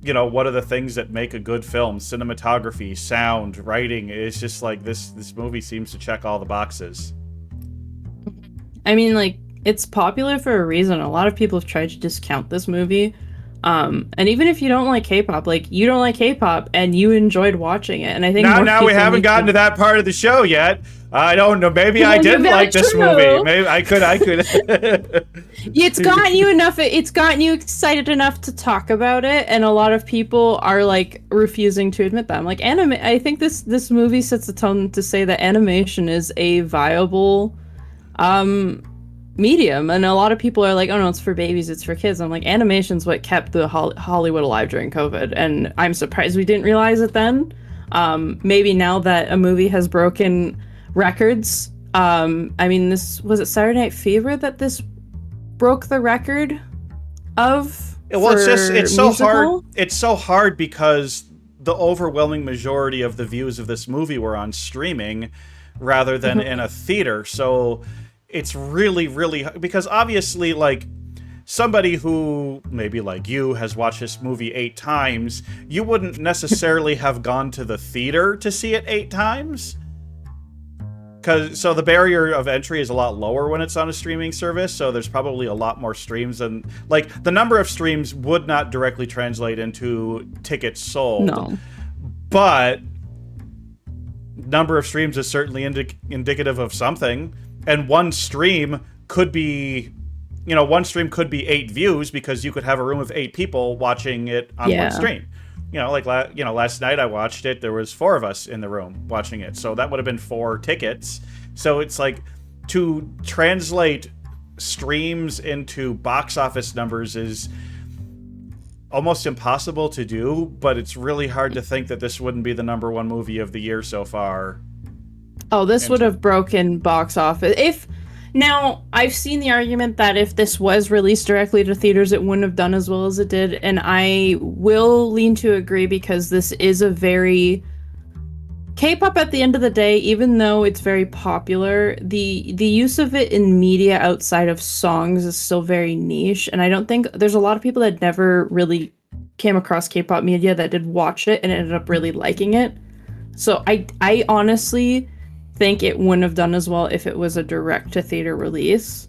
what are the things that make a good film? Cinematography, sound, writing. It's just like this movie seems to check all the boxes. I mean, like, it's popular for a reason. A lot of people have tried to discount this movie. And even if you don't like K-pop, like, you don't like K-pop and you enjoyed watching it. And I think now we haven't gotten to that part of the show yet. I don't know. Maybe I didn't like this movie. Maybe I could. It's gotten you enough. It's gotten you excited enough to talk about it, and a lot of people are like refusing to admit that. I'm like, I think this movie sets the tone to say that animation is a viable medium, and a lot of people are like, oh no, it's for babies, it's for kids. I'm like, animation's what kept the Hollywood alive during COVID, and I'm surprised we didn't realize it then. Maybe now that a movie has broken records, I mean, this was it Saturday Night Fever that this broke the record of. Well, it's so hard because the overwhelming majority of the views of this movie were on streaming rather than in a theater. So it's really, really, because obviously, like, somebody who maybe like you has watched this movie 8 times, you wouldn't necessarily have gone to the theater to see it 8 times. So the barrier of entry is a lot lower when it's on a streaming service, so there's probably a lot more streams, and like the number of streams would not directly translate into tickets sold. No. But number of streams is certainly indicative of something, and one stream could be 8 views because you could have a room of 8 people watching it on one stream. Last night I watched it, there was 4 of us in the room watching it, so that would have been 4 tickets. So it's like, to translate streams into box office numbers is almost impossible to do, but it's really hard to think that this wouldn't be the #1 movie of the year so far. Oh, this would have broken box office. Now, I've seen the argument that if this was released directly to theaters, it wouldn't have done as well as it did, and I will lean to agree because this is a very... K-pop at the end of the day, even though it's very popular, the use of it in media outside of songs is still very niche, and I don't think... There's a lot of people that never really came across K-pop media that did watch it and ended up really liking it. So I honestly... think it wouldn't have done as well if it was a direct-to-theater release.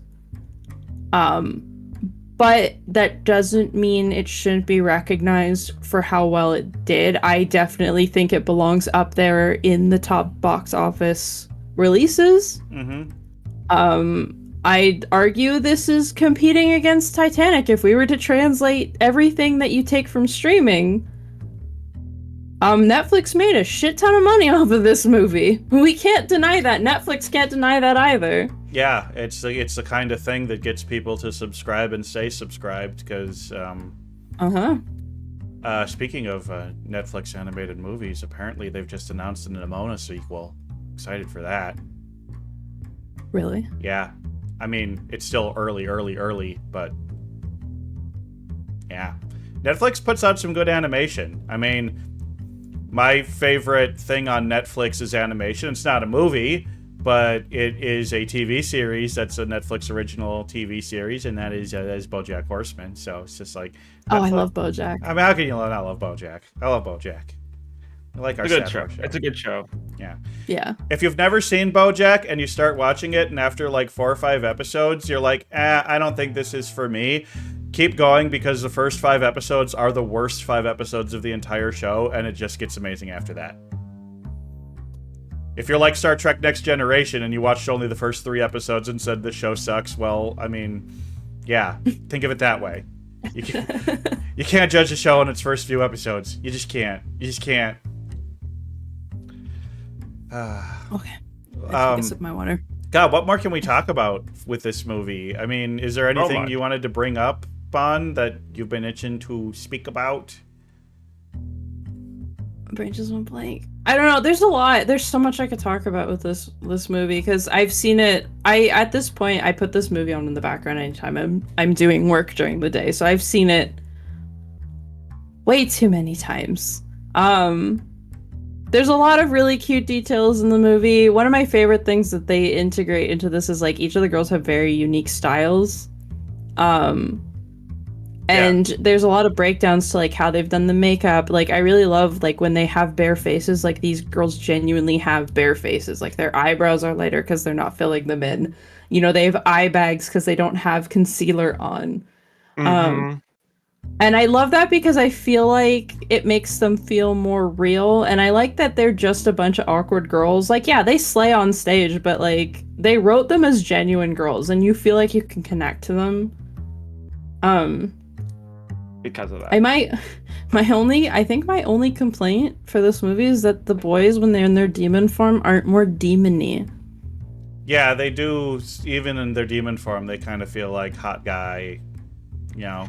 But that doesn't mean it shouldn't be recognized for how well it did. I definitely think it belongs up there in the top box office releases. Mm-hmm. I'd argue this is competing against Titanic. If we were to translate everything that you take from streaming... Netflix made a shit ton of money off of this movie. We can't deny that. Netflix can't deny that either. Yeah, it's the kind of thing that gets people to subscribe and stay subscribed, because... Speaking of Netflix animated movies, apparently they've just announced an Nimona sequel. Excited for that. Really? Yeah. I mean, it's still early, but... Yeah. Netflix puts out some good animation. I mean... My favorite thing on Netflix is animation. It's not a movie, but it is a TV series that's a Netflix original TV series, and that is BoJack Horseman. So it's just like... Netflix. Oh, I love BoJack. I mean, how can you not love BoJack? I love BoJack. I like our good show. show. It's a good show. Yeah. Yeah. If you've never seen BoJack and you start watching it, and after like 4 or 5 episodes, you're like, I don't think this is for me. Keep going, because the first 5 episodes are the worst 5 episodes of the entire show, and it just gets amazing after that. If you're like Star Trek Next Generation and you watched only the first 3 episodes and said the show sucks, well, I mean, yeah, think of it that way. You can't judge a show on its first few episodes. You just can't. Okay. I sip my water. God, what more can we talk about with this movie? I mean, is there anything you wanted to bring up, Bon, that you've been itching to speak about? My brain just went blank. I don't know. There's a lot. There's so much I could talk about with this movie, because I've seen it. At this point, I put this movie on in the background anytime I'm doing work during the day, so I've seen it way too many times. There's a lot of really cute details in the movie. One of my favorite things that they integrate into this is like each of the girls have very unique styles. And there's a lot of breakdowns to like how they've done the makeup. Like I really love like when they have bare faces, like these girls genuinely have bare faces. Like their eyebrows are lighter because they're not filling them in. You know, they have eye bags because they don't have concealer on. Mm-hmm. And I love that because I feel like it makes them feel more real. And I like that they're just a bunch of awkward girls. Like, yeah, they slay on stage, but like they wrote them as genuine girls and you feel like you can connect to them. Because of that. I think my only complaint for this movie is that the boys, when they're in their demon form, aren't more demon-y. Yeah, they do. Even in their demon form, they kind of feel like hot guy, you know.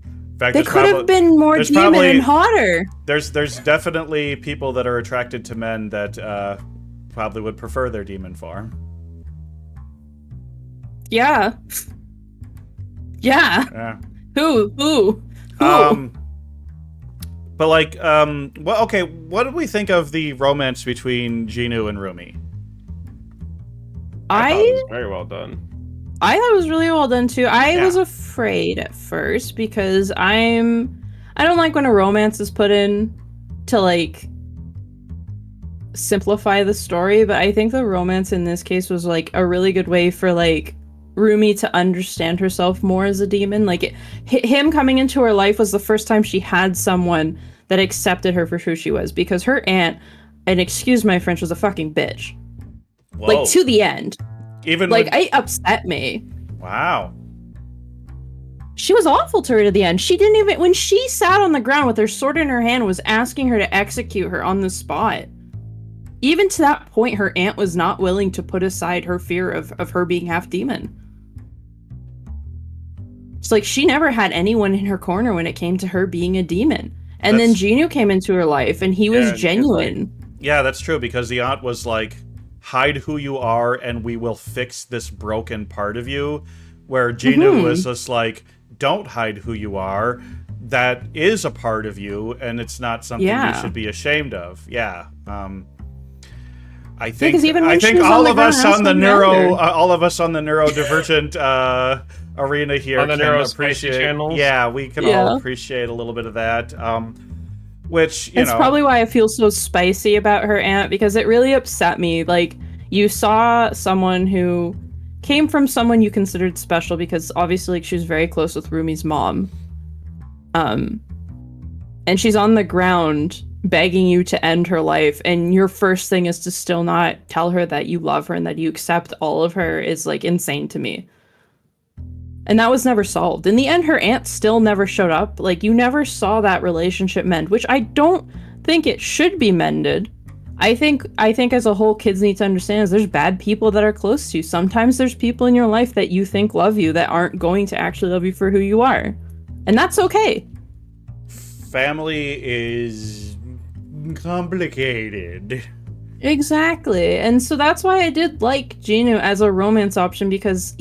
In fact, they could have been more demon and hotter. There's definitely people that are attracted to men that probably would prefer their demon form. Yeah. Yeah. Who? But like, well, okay, what did we think of the romance between Jinu and Rumi? I thought it was very well done. I thought it was really well done too. I was afraid at first because I don't like when a romance is put in to like simplify the story, but I think the romance in this case was like a really good way for like Rumi to understand herself more as a demon. Like him coming into her life was the first time she had someone that accepted her for who she was, because her aunt, and excuse my French, was a fucking bitch. Whoa. Like to the end. Even like it upset me. Wow. She was awful to her to the end. She didn't even, when she sat on the ground with her sword in her hand, was asking her to execute her on the spot. Even to that point, her aunt was not willing to put aside her fear of her being half demon. It's like she never had anyone in her corner when it came to her being a demon. And then Jinoo came into her life, and he was genuine. Yeah, that's true, because the aunt was like, hide who you are, and we will fix this broken part of you. Where Jinoo was just like, don't hide who you are. That is a part of you, and it's not something you should be ashamed of. Yeah. I think all of us on the neurodivergent arena here on the can appreciate channels. Yeah, we can all appreciate a little bit of that. Which That's probably why I feel so spicy about her aunt, because it really upset me. Like, you saw someone who came from someone you considered special, because obviously like, she was very close with Rumi's mom. And she's on the ground begging you to end her life, and your first thing is to still not tell her that you love her and that you accept all of her is like insane to me. And that was never solved. In the end, her aunt still never showed up. Like, you never saw that relationship mend, which I don't think it should be mended. I think as a whole, kids need to understand is there's bad people that are close to you. Sometimes there's people in your life that you think love you that aren't going to actually love you for who you are. And that's okay. Family is complicated. Exactly. And so that's why I did like Jinoo as a romance option, because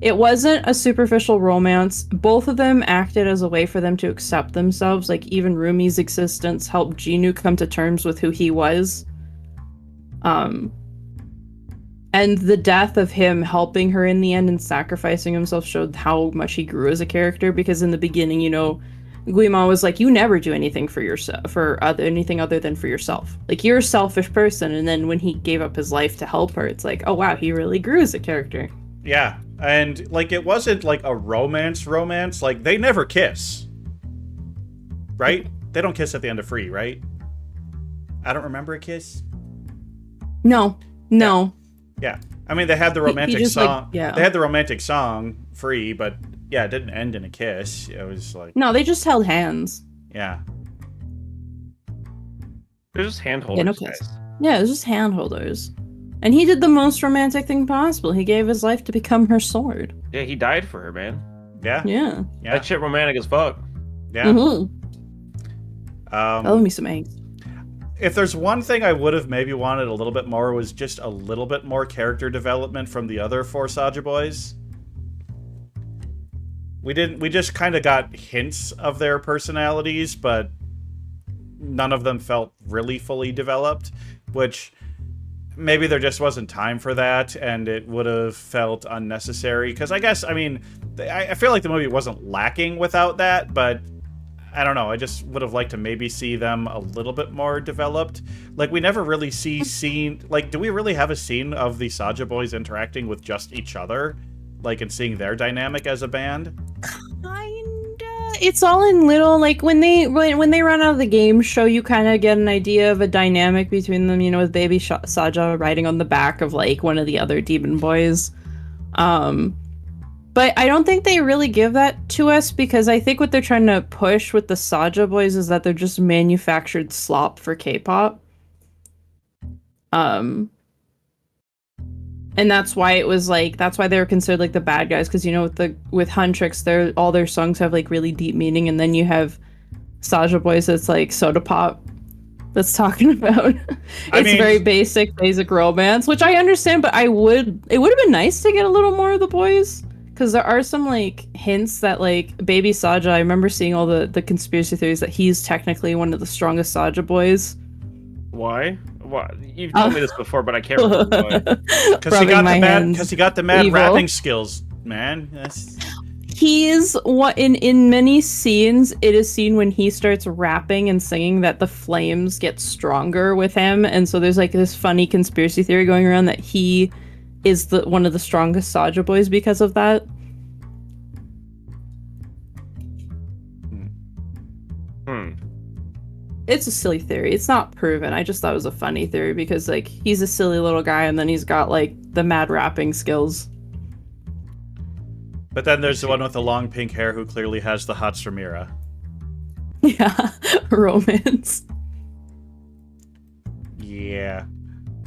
it wasn't a superficial romance. Both of them acted as a way for them to accept themselves. Like, even Rumi's existence helped Jinoo come to terms with who he was. And the death of him helping her in the end and sacrificing himself showed how much he grew as a character, because in the beginning, Guima was like, you never do anything for yourself, anything other than for yourself. Like, you're a selfish person. And then when he gave up his life to help her, it's like, oh wow, he really grew as a character. Yeah, and like it wasn't like a romance. Like, they never kiss, right? They don't kiss at the end of Free, right? I don't remember a kiss. No. Yeah. I mean, they had the romantic song. They had the romantic song Free, but yeah, it didn't end in a kiss. It was like, no, they just held hands. Yeah. They're just hand holders. Yeah, it was just hand holders. And he did the most romantic thing possible. He gave his life to become her sword. Yeah, he died for her, man. Yeah. That shit romantic as fuck. Yeah. Mm-hmm. Love me some angst. If there's one thing I would have maybe wanted a little bit more, was just a little bit more character development from the other 4 Saja boys. We just kind of got hints of their personalities, but none of them felt really fully developed, which maybe there just wasn't time for that, and it would have felt unnecessary. Because I feel like the movie wasn't lacking without that, but I don't know. I just would have liked to maybe see them a little bit more developed. Like, we never really do we really have a scene of the Saja boys interacting with just each other? Like, and seeing their dynamic as a band? Kinda. It's all in little, like, when they run out of the game show, you kind of get an idea of a dynamic between them, with baby Saja riding on the back of, like, one of the other demon boys. But I don't think they really give that to us, because I think what they're trying to push with the Saja boys is that they're just manufactured slop for K-pop. And that's why they were considered like the bad guys, because with Huntrix, all their songs have like really deep meaning, and then you have Saja boys that's like soda pop that's talking about very basic romance, which I understand, but it would have been nice to get a little more of the boys. Because there are some, like, hints that, like, baby Saja, I remember seeing all the conspiracy theories that he's technically one of the strongest Saja boys. Why? You've told me this before, but I can't remember why. Because he got the mad rapping skills, man. He's in many scenes, it is seen when he starts rapping and singing that the flames get stronger with him. And so there's, like, this funny conspiracy theory going around that he is one of the strongest Saja boys because of that. It's a silly theory. It's not proven. I just thought it was a funny theory because, like, he's a silly little guy and then he's got, like, the mad rapping skills. But then there's the one with the long pink hair who clearly has the Hatsumira. Yeah, romance. Yeah.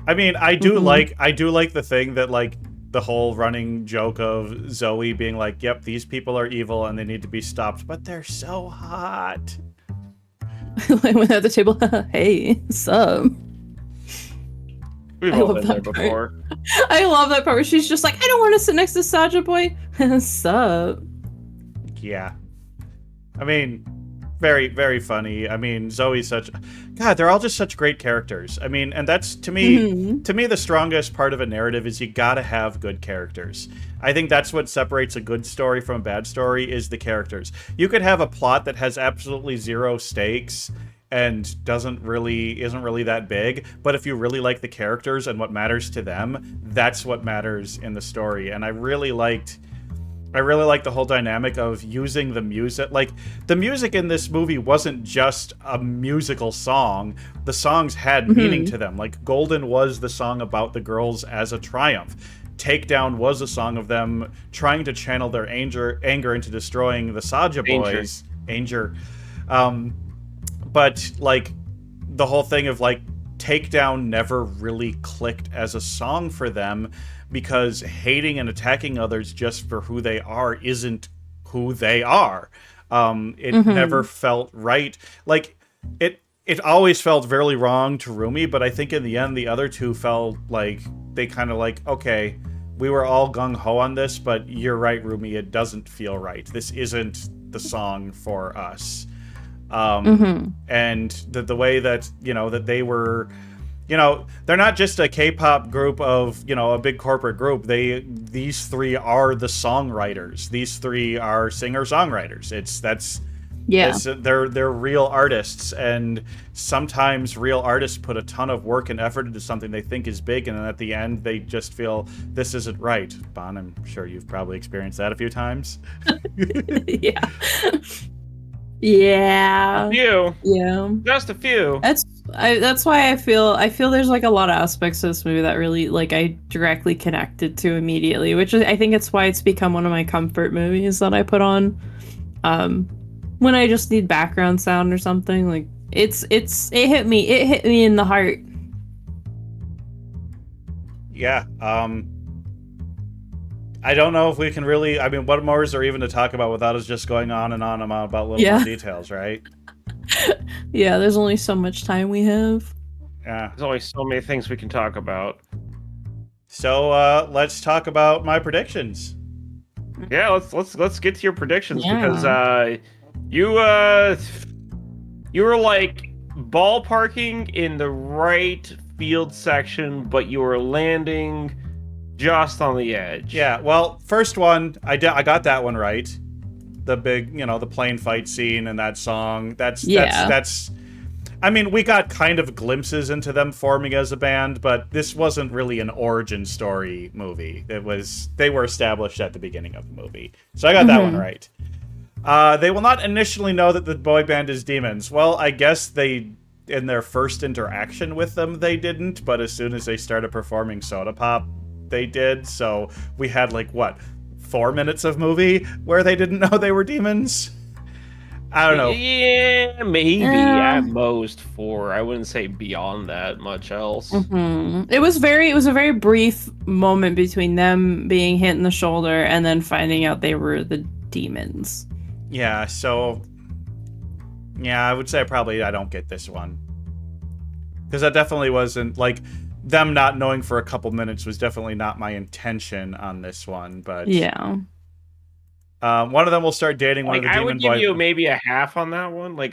I mean, I do like the thing that, like, the whole running joke of Zoe being like, "Yep, these people are evil and they need to be stopped, but they're so hot." Like when at the table, hey, sup? We've all been there before. I love that part where she's just like, I don't want to sit next to Saja boy. Sup? Yeah. I mean, very, very funny. I mean, Zoe's such... God, they're all just such great characters. I mean, and that's, to me, the strongest part of a narrative is you gotta have good characters. I think that's what separates a good story from a bad story, is the characters. You could have a plot that has absolutely zero stakes and isn't really that big, but if you really like the characters and what matters to them, that's what matters in the story. And I really liked the whole dynamic of using the music. Like, the music in this movie wasn't just a musical song. The songs had meaning to them. Like, Golden was the song about the girls as a triumph. Takedown was a song of them trying to channel their anger into destroying the Saja boys. Anger. But, like, the whole thing of, like, Takedown never really clicked as a song for them, because hating and attacking others just for who they are isn't who they are. It never felt right. Like, it always felt very wrong to Rumi, but I think in the end, the other two felt like they kind of like, okay, we were all gung-ho on this, but you're right, Rumi, it doesn't feel right. This isn't the song for us. And the way that, that they were... they're not just a K-pop group of, a big corporate group. These three are the songwriters. These three are singer-songwriters. They're real artists, and sometimes real artists put a ton of work and effort into something they think is big, and then at the end they just feel this isn't right. Bon, I'm sure you've probably experienced that a few times. Yeah. Yeah. A few. Yeah. Just a few. That's why I feel there's like a lot of aspects of this movie that really like I directly connected to immediately, which I think it's why it's become one of my comfort movies that I put on when I just need background sound or something. Like it hit me in the heart. Yeah. I don't know if we can really... I mean, what more is there even to talk about without us just going on and on about little more details, right? Yeah, there's only so much time we have. Yeah. There's only so many things we can talk about. So, let's talk about my predictions. Yeah, let's get to your predictions, because you were like ballparking in the right field section, but you were landing just on the edge. Yeah, well, first one, I got that one right. The big, the plane fight scene and that song. That's I mean, we got kind of glimpses into them forming as a band, but this wasn't really an origin story movie. They were established at the beginning of the movie. So I got that one right. They will not initially know that the boy band is demons. Well, I guess in their first interaction with them, they didn't, but as soon as they started performing Soda Pop, they did. So we had 4 minutes of movie where they didn't know they were demons. I don't know. Yeah, maybe at most 4. I wouldn't say beyond that much else. It was a very brief moment between them being hit in the shoulder and then finding out they were the demons. Yeah, so I would say probably I don't get this one. Because that definitely wasn't them not knowing for a couple minutes was definitely not my intention on this one, but yeah. One of them will start dating one of the demon boys. I would give you maybe a half on that one, half.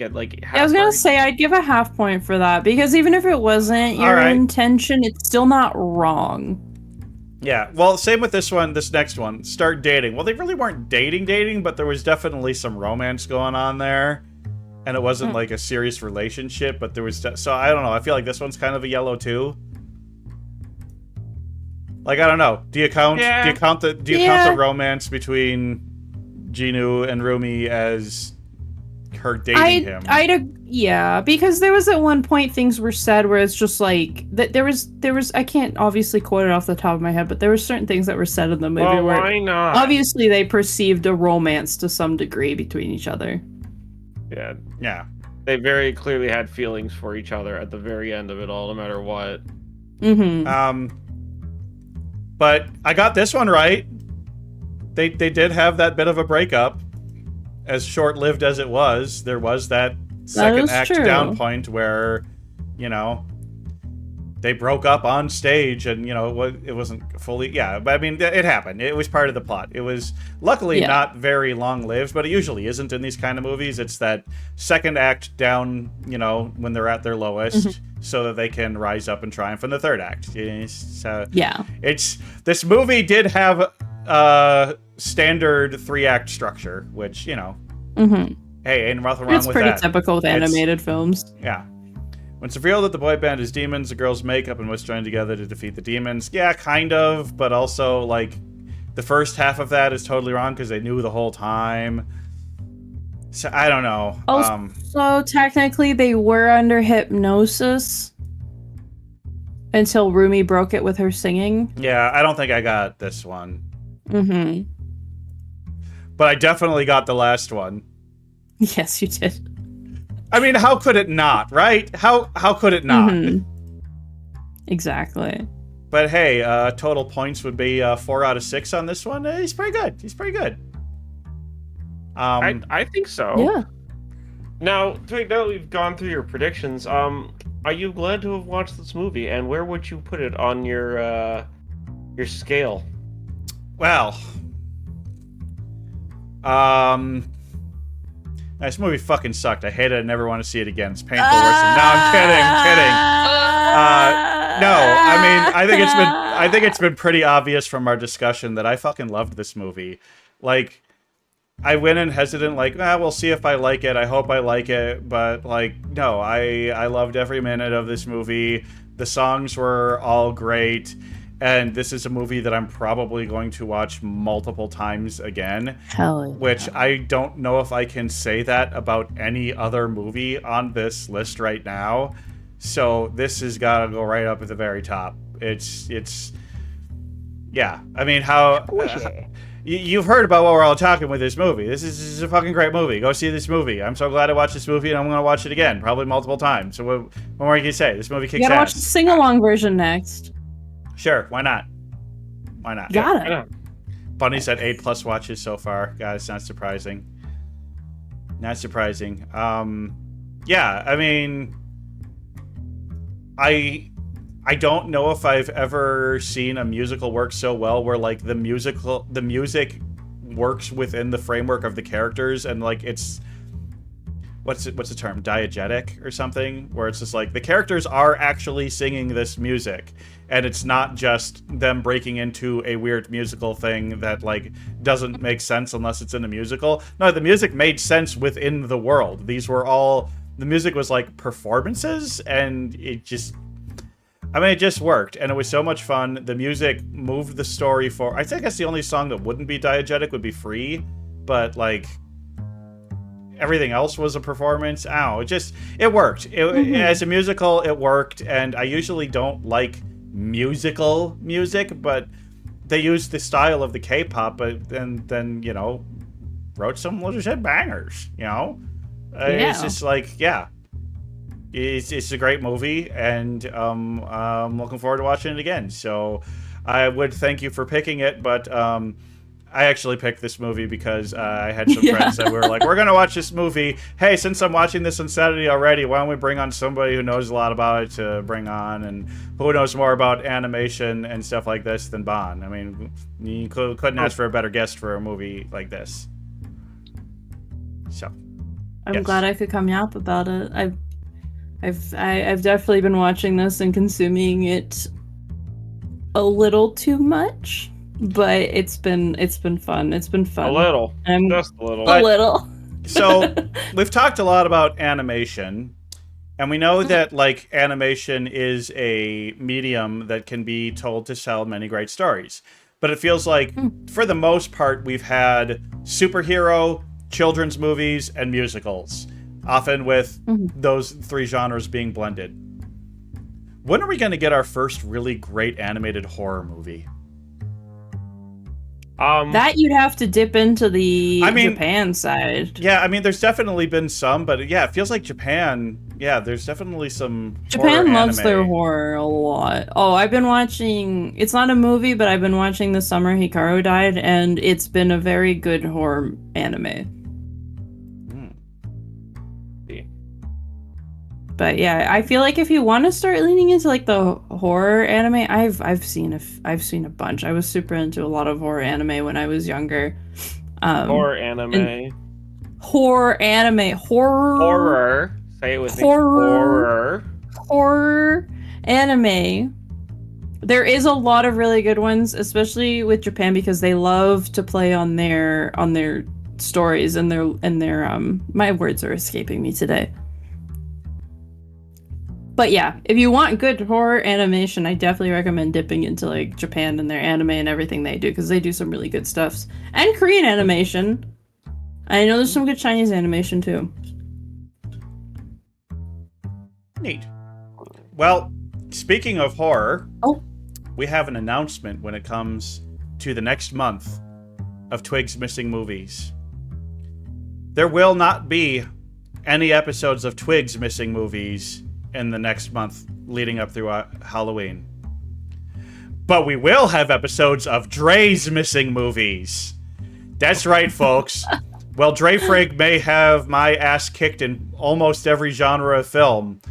I was gonna say I'd give a half point for that, because even if it wasn't your intention, it's still not wrong. Yeah, well, same with this next one. Start dating. Well, they really weren't dating, but there was definitely some romance going on there. And it wasn't a serious relationship, but there was... So, I don't know. I feel like this one's kind of a yellow, too. I don't know. Do you count the romance between Jinu and Rumi as her dating him? Yeah, because there was at one point things were said where it's just there was I can't obviously quote it off the top of my head, but there were certain things that were said in the movie where why not? Obviously they perceived a romance to some degree between each other. Yeah. They very clearly had feelings for each other at the very end of it all, no matter what. But I got this one right. They did have that bit of a breakup. As short-lived as it was, there was that second act down point where, you know, they broke up on stage, and, you know, it wasn't fully... Yeah, but I mean, it happened. It was part of the plot. It was luckily not very long-lived, but it usually isn't in these kind of movies. It's that second act down, you know, when they're at their lowest, so that they can rise up and triumph in the third act. So, this movie did have standard 3-act structure, which, you know, hey, ain't nothing wrong with that. It's pretty typical with animated films. Yeah. When it's revealed that the boy band is demons, the girls make up and must join together to defeat the demons. Yeah, kind of, but also, like, the first half of that is totally wrong because they knew the whole time. So, I don't know. Also, technically, they were under hypnosis until Rumi broke it with her singing. Yeah, I don't think I got this one. But I definitely got the last one. Yes, you did. I mean, how could it not, right? How could it not? Exactly. But hey, total points would be 4 out of 6 on this one. He's pretty good. He's pretty good. I think so. Yeah. Now, Twig, now that we've gone through your predictions, are you glad to have watched this movie, and where would you put it on your scale? Well, this movie fucking sucked. I hate it. I never want to see it again. It's painful. Worse than... No, I'm kidding. No, I mean, I think it's been pretty obvious from our discussion that I fucking loved this movie. Like, I went in hesitant, like, we'll see if I like it. I hope I like it. But, like, no, I loved every minute of this movie. The songs were all great. And this is a movie that I'm probably going to watch multiple times again. Hell yeah. Which I don't know if I can say that about any other movie on this list right now. So this has got to go right up at the very top. It's yeah. I mean, you've heard about what we're all talking with this movie. This is a fucking great movie. Go see this movie. I'm so glad I watched this movie, and I'm going to watch it again, probably multiple times. So what more can you say? This movie kicks ass. You gotta watch the sing-along version next. Sure, why not? Why not? Got it. Bunny's at 8+ watches so far. God, it's not surprising. Not surprising. Yeah, I mean, I don't know if I've ever seen a musical work so well where, like, the music works within the framework of the characters, and, like, it's what's the term, diegetic or something, where it's just like the characters are actually singing this music, and it's not just them breaking into a weird musical thing that, like, doesn't make sense unless it's in a musical. No, the music made sense within the world. These were all, the music was like performances, and it just worked, and it was so much fun. The music moved the story for, I think that's the only song that wouldn't be diegetic would be Free, but, like, everything else was a performance. It worked. As a musical, it worked, and I usually don't like musical music, but they used the style of the K-pop, but then you know, wrote some legit bangers, you know? It's just like, yeah. It's a great movie, and I'm looking forward to watching it again. So I would thank you for picking it, but I actually picked this movie because I had some friends that were like, we're going to watch this movie. Hey, since I'm watching this on Saturday already, why don't we bring on somebody who knows a lot about it to bring on, and who knows more about animation and stuff like this than Bon. I mean, you couldn't ask for a better guest for a movie like this. So, I'm glad I could come up about it. I've definitely been watching this and consuming it a little too much. But it's been fun. It's been fun. A little. Just a little. A little. So we've talked a lot about animation, and we know that, like, animation is a medium that can be told to tell many great stories. But it feels like, for the most part, we've had superhero, children's movies, and musicals, often with those three genres being blended. When are we going to get our first really great animated horror movie? That you'd have to dip into the Japan side. Yeah, I mean, there's definitely been some, but yeah, it feels like Japan. Yeah, there's definitely some. Japan loves their horror a lot. Oh, I've been watching. It's not a movie, but I've been watching The Summer Hikaru Died, and it's been a very good horror anime. But yeah, I feel like if you want to start leaning into like the horror anime, I've seen a bunch. I was super into a lot of horror anime when I was younger. Horror anime. Horror anime. Horror. Say it with me. Horror anime. There is a lot of really good ones, especially with Japan, because they love to play on their stories and their my words are escaping me today. But yeah, if you want good horror animation, I definitely recommend dipping into like Japan and their anime and everything they do, because they do some really good stuff. And Korean animation. I know there's some good Chinese animation too. Neat. Well, speaking of horror, we have an announcement when it comes to the next month of Twig's Missing Movies. There will not be any episodes of Twig's Missing Movies in the next month leading up through Halloween. But we will have episodes of Dre's Missing Movies. That's right, folks. Well, Dre Frig may have my ass kicked in almost every genre of film.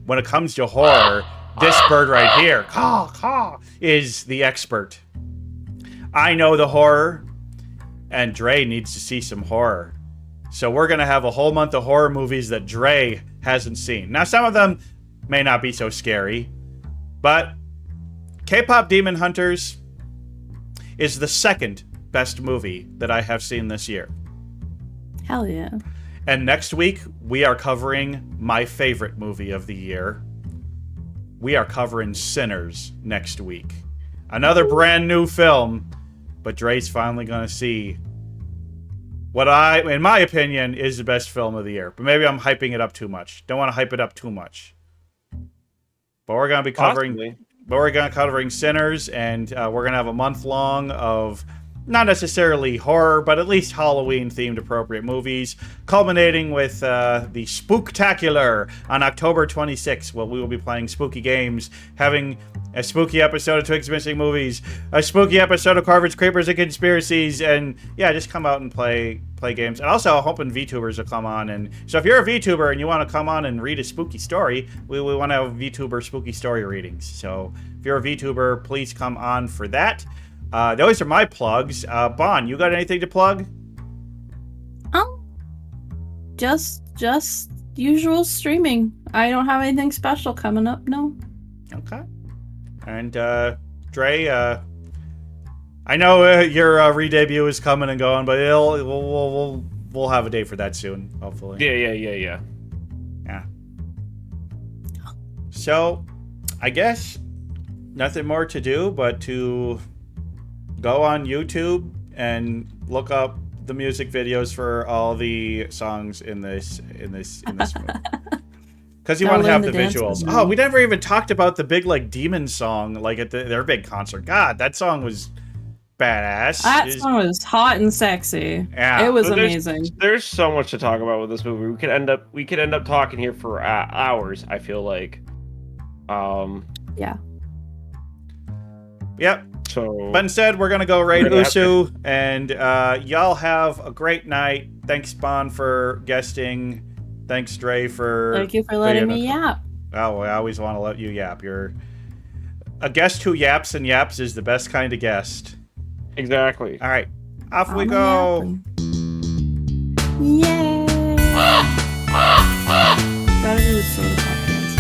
When it comes to horror, this bird right here, is the expert. I know the horror, and Dre needs to see some horror. So we're going to have a whole month of horror movies that Dre hasn't seen. Now, some of them may not be so scary, but Kpop Demon Hunters is the second best movie that I have seen this year. Hell yeah. And next week, we are covering my favorite movie of the year. We are covering Sinners next week. Another brand new film, but Dre's finally going to see what in my opinion, is the best film of the year. But maybe I'm hyping it up too much. Don't want to hype it up too much. But we're going to be covering Sinners, and we're going to have a month long of not necessarily horror, but at least Halloween-themed appropriate movies, culminating with the Spooktacular on October 26th, where we will be playing spooky games, having a spooky episode of Twig's Missing Movies, a spooky episode of Carver's Creepers and Conspiracies, and yeah, just come out and play games. And also, I'm hoping VTubers will come on. And so if you're a VTuber and you want to come on and read a spooky story, we want to have VTuber spooky story readings. So if you're a VTuber, please come on for that. Those are my plugs. Bon, you got anything to plug? Just usual streaming. I don't have anything special coming up, no. Okay. And Dre, I know your re-debut is coming and going, but we'll have a date for that soon, hopefully. Yeah. So, I guess nothing more to do but to go on YouTube and look up the music videos for all the songs in this movie. Because you want to have the visuals. Oh, we never even talked about the big demon song at their big concert. God, that song was badass. That song was hot and sexy. Yeah, it was amazing. There's so much to talk about with this movie. We could end up talking here for hours. I feel like. Yeah. Yep. So, but instead, we're gonna go raid Usu, and y'all have a great night. Thanks, Bon, for guesting. Thanks, Dre, for... Thank you for letting me yap. Oh, I always want to let you yap. You're... A guest who yaps and yaps is the best kind of guest. Exactly. All right. Off we go. Yay! Gotta do the soda pop dance.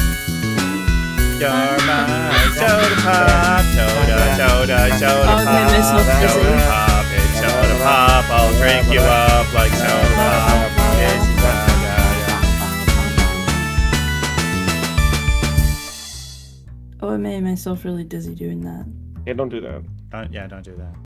You're my soda pop, soda pop, soda pop, it's soda pop. I'll drink you up like soda pop. Oh, I made myself really dizzy doing that. Yeah, don't do that. Don't do that.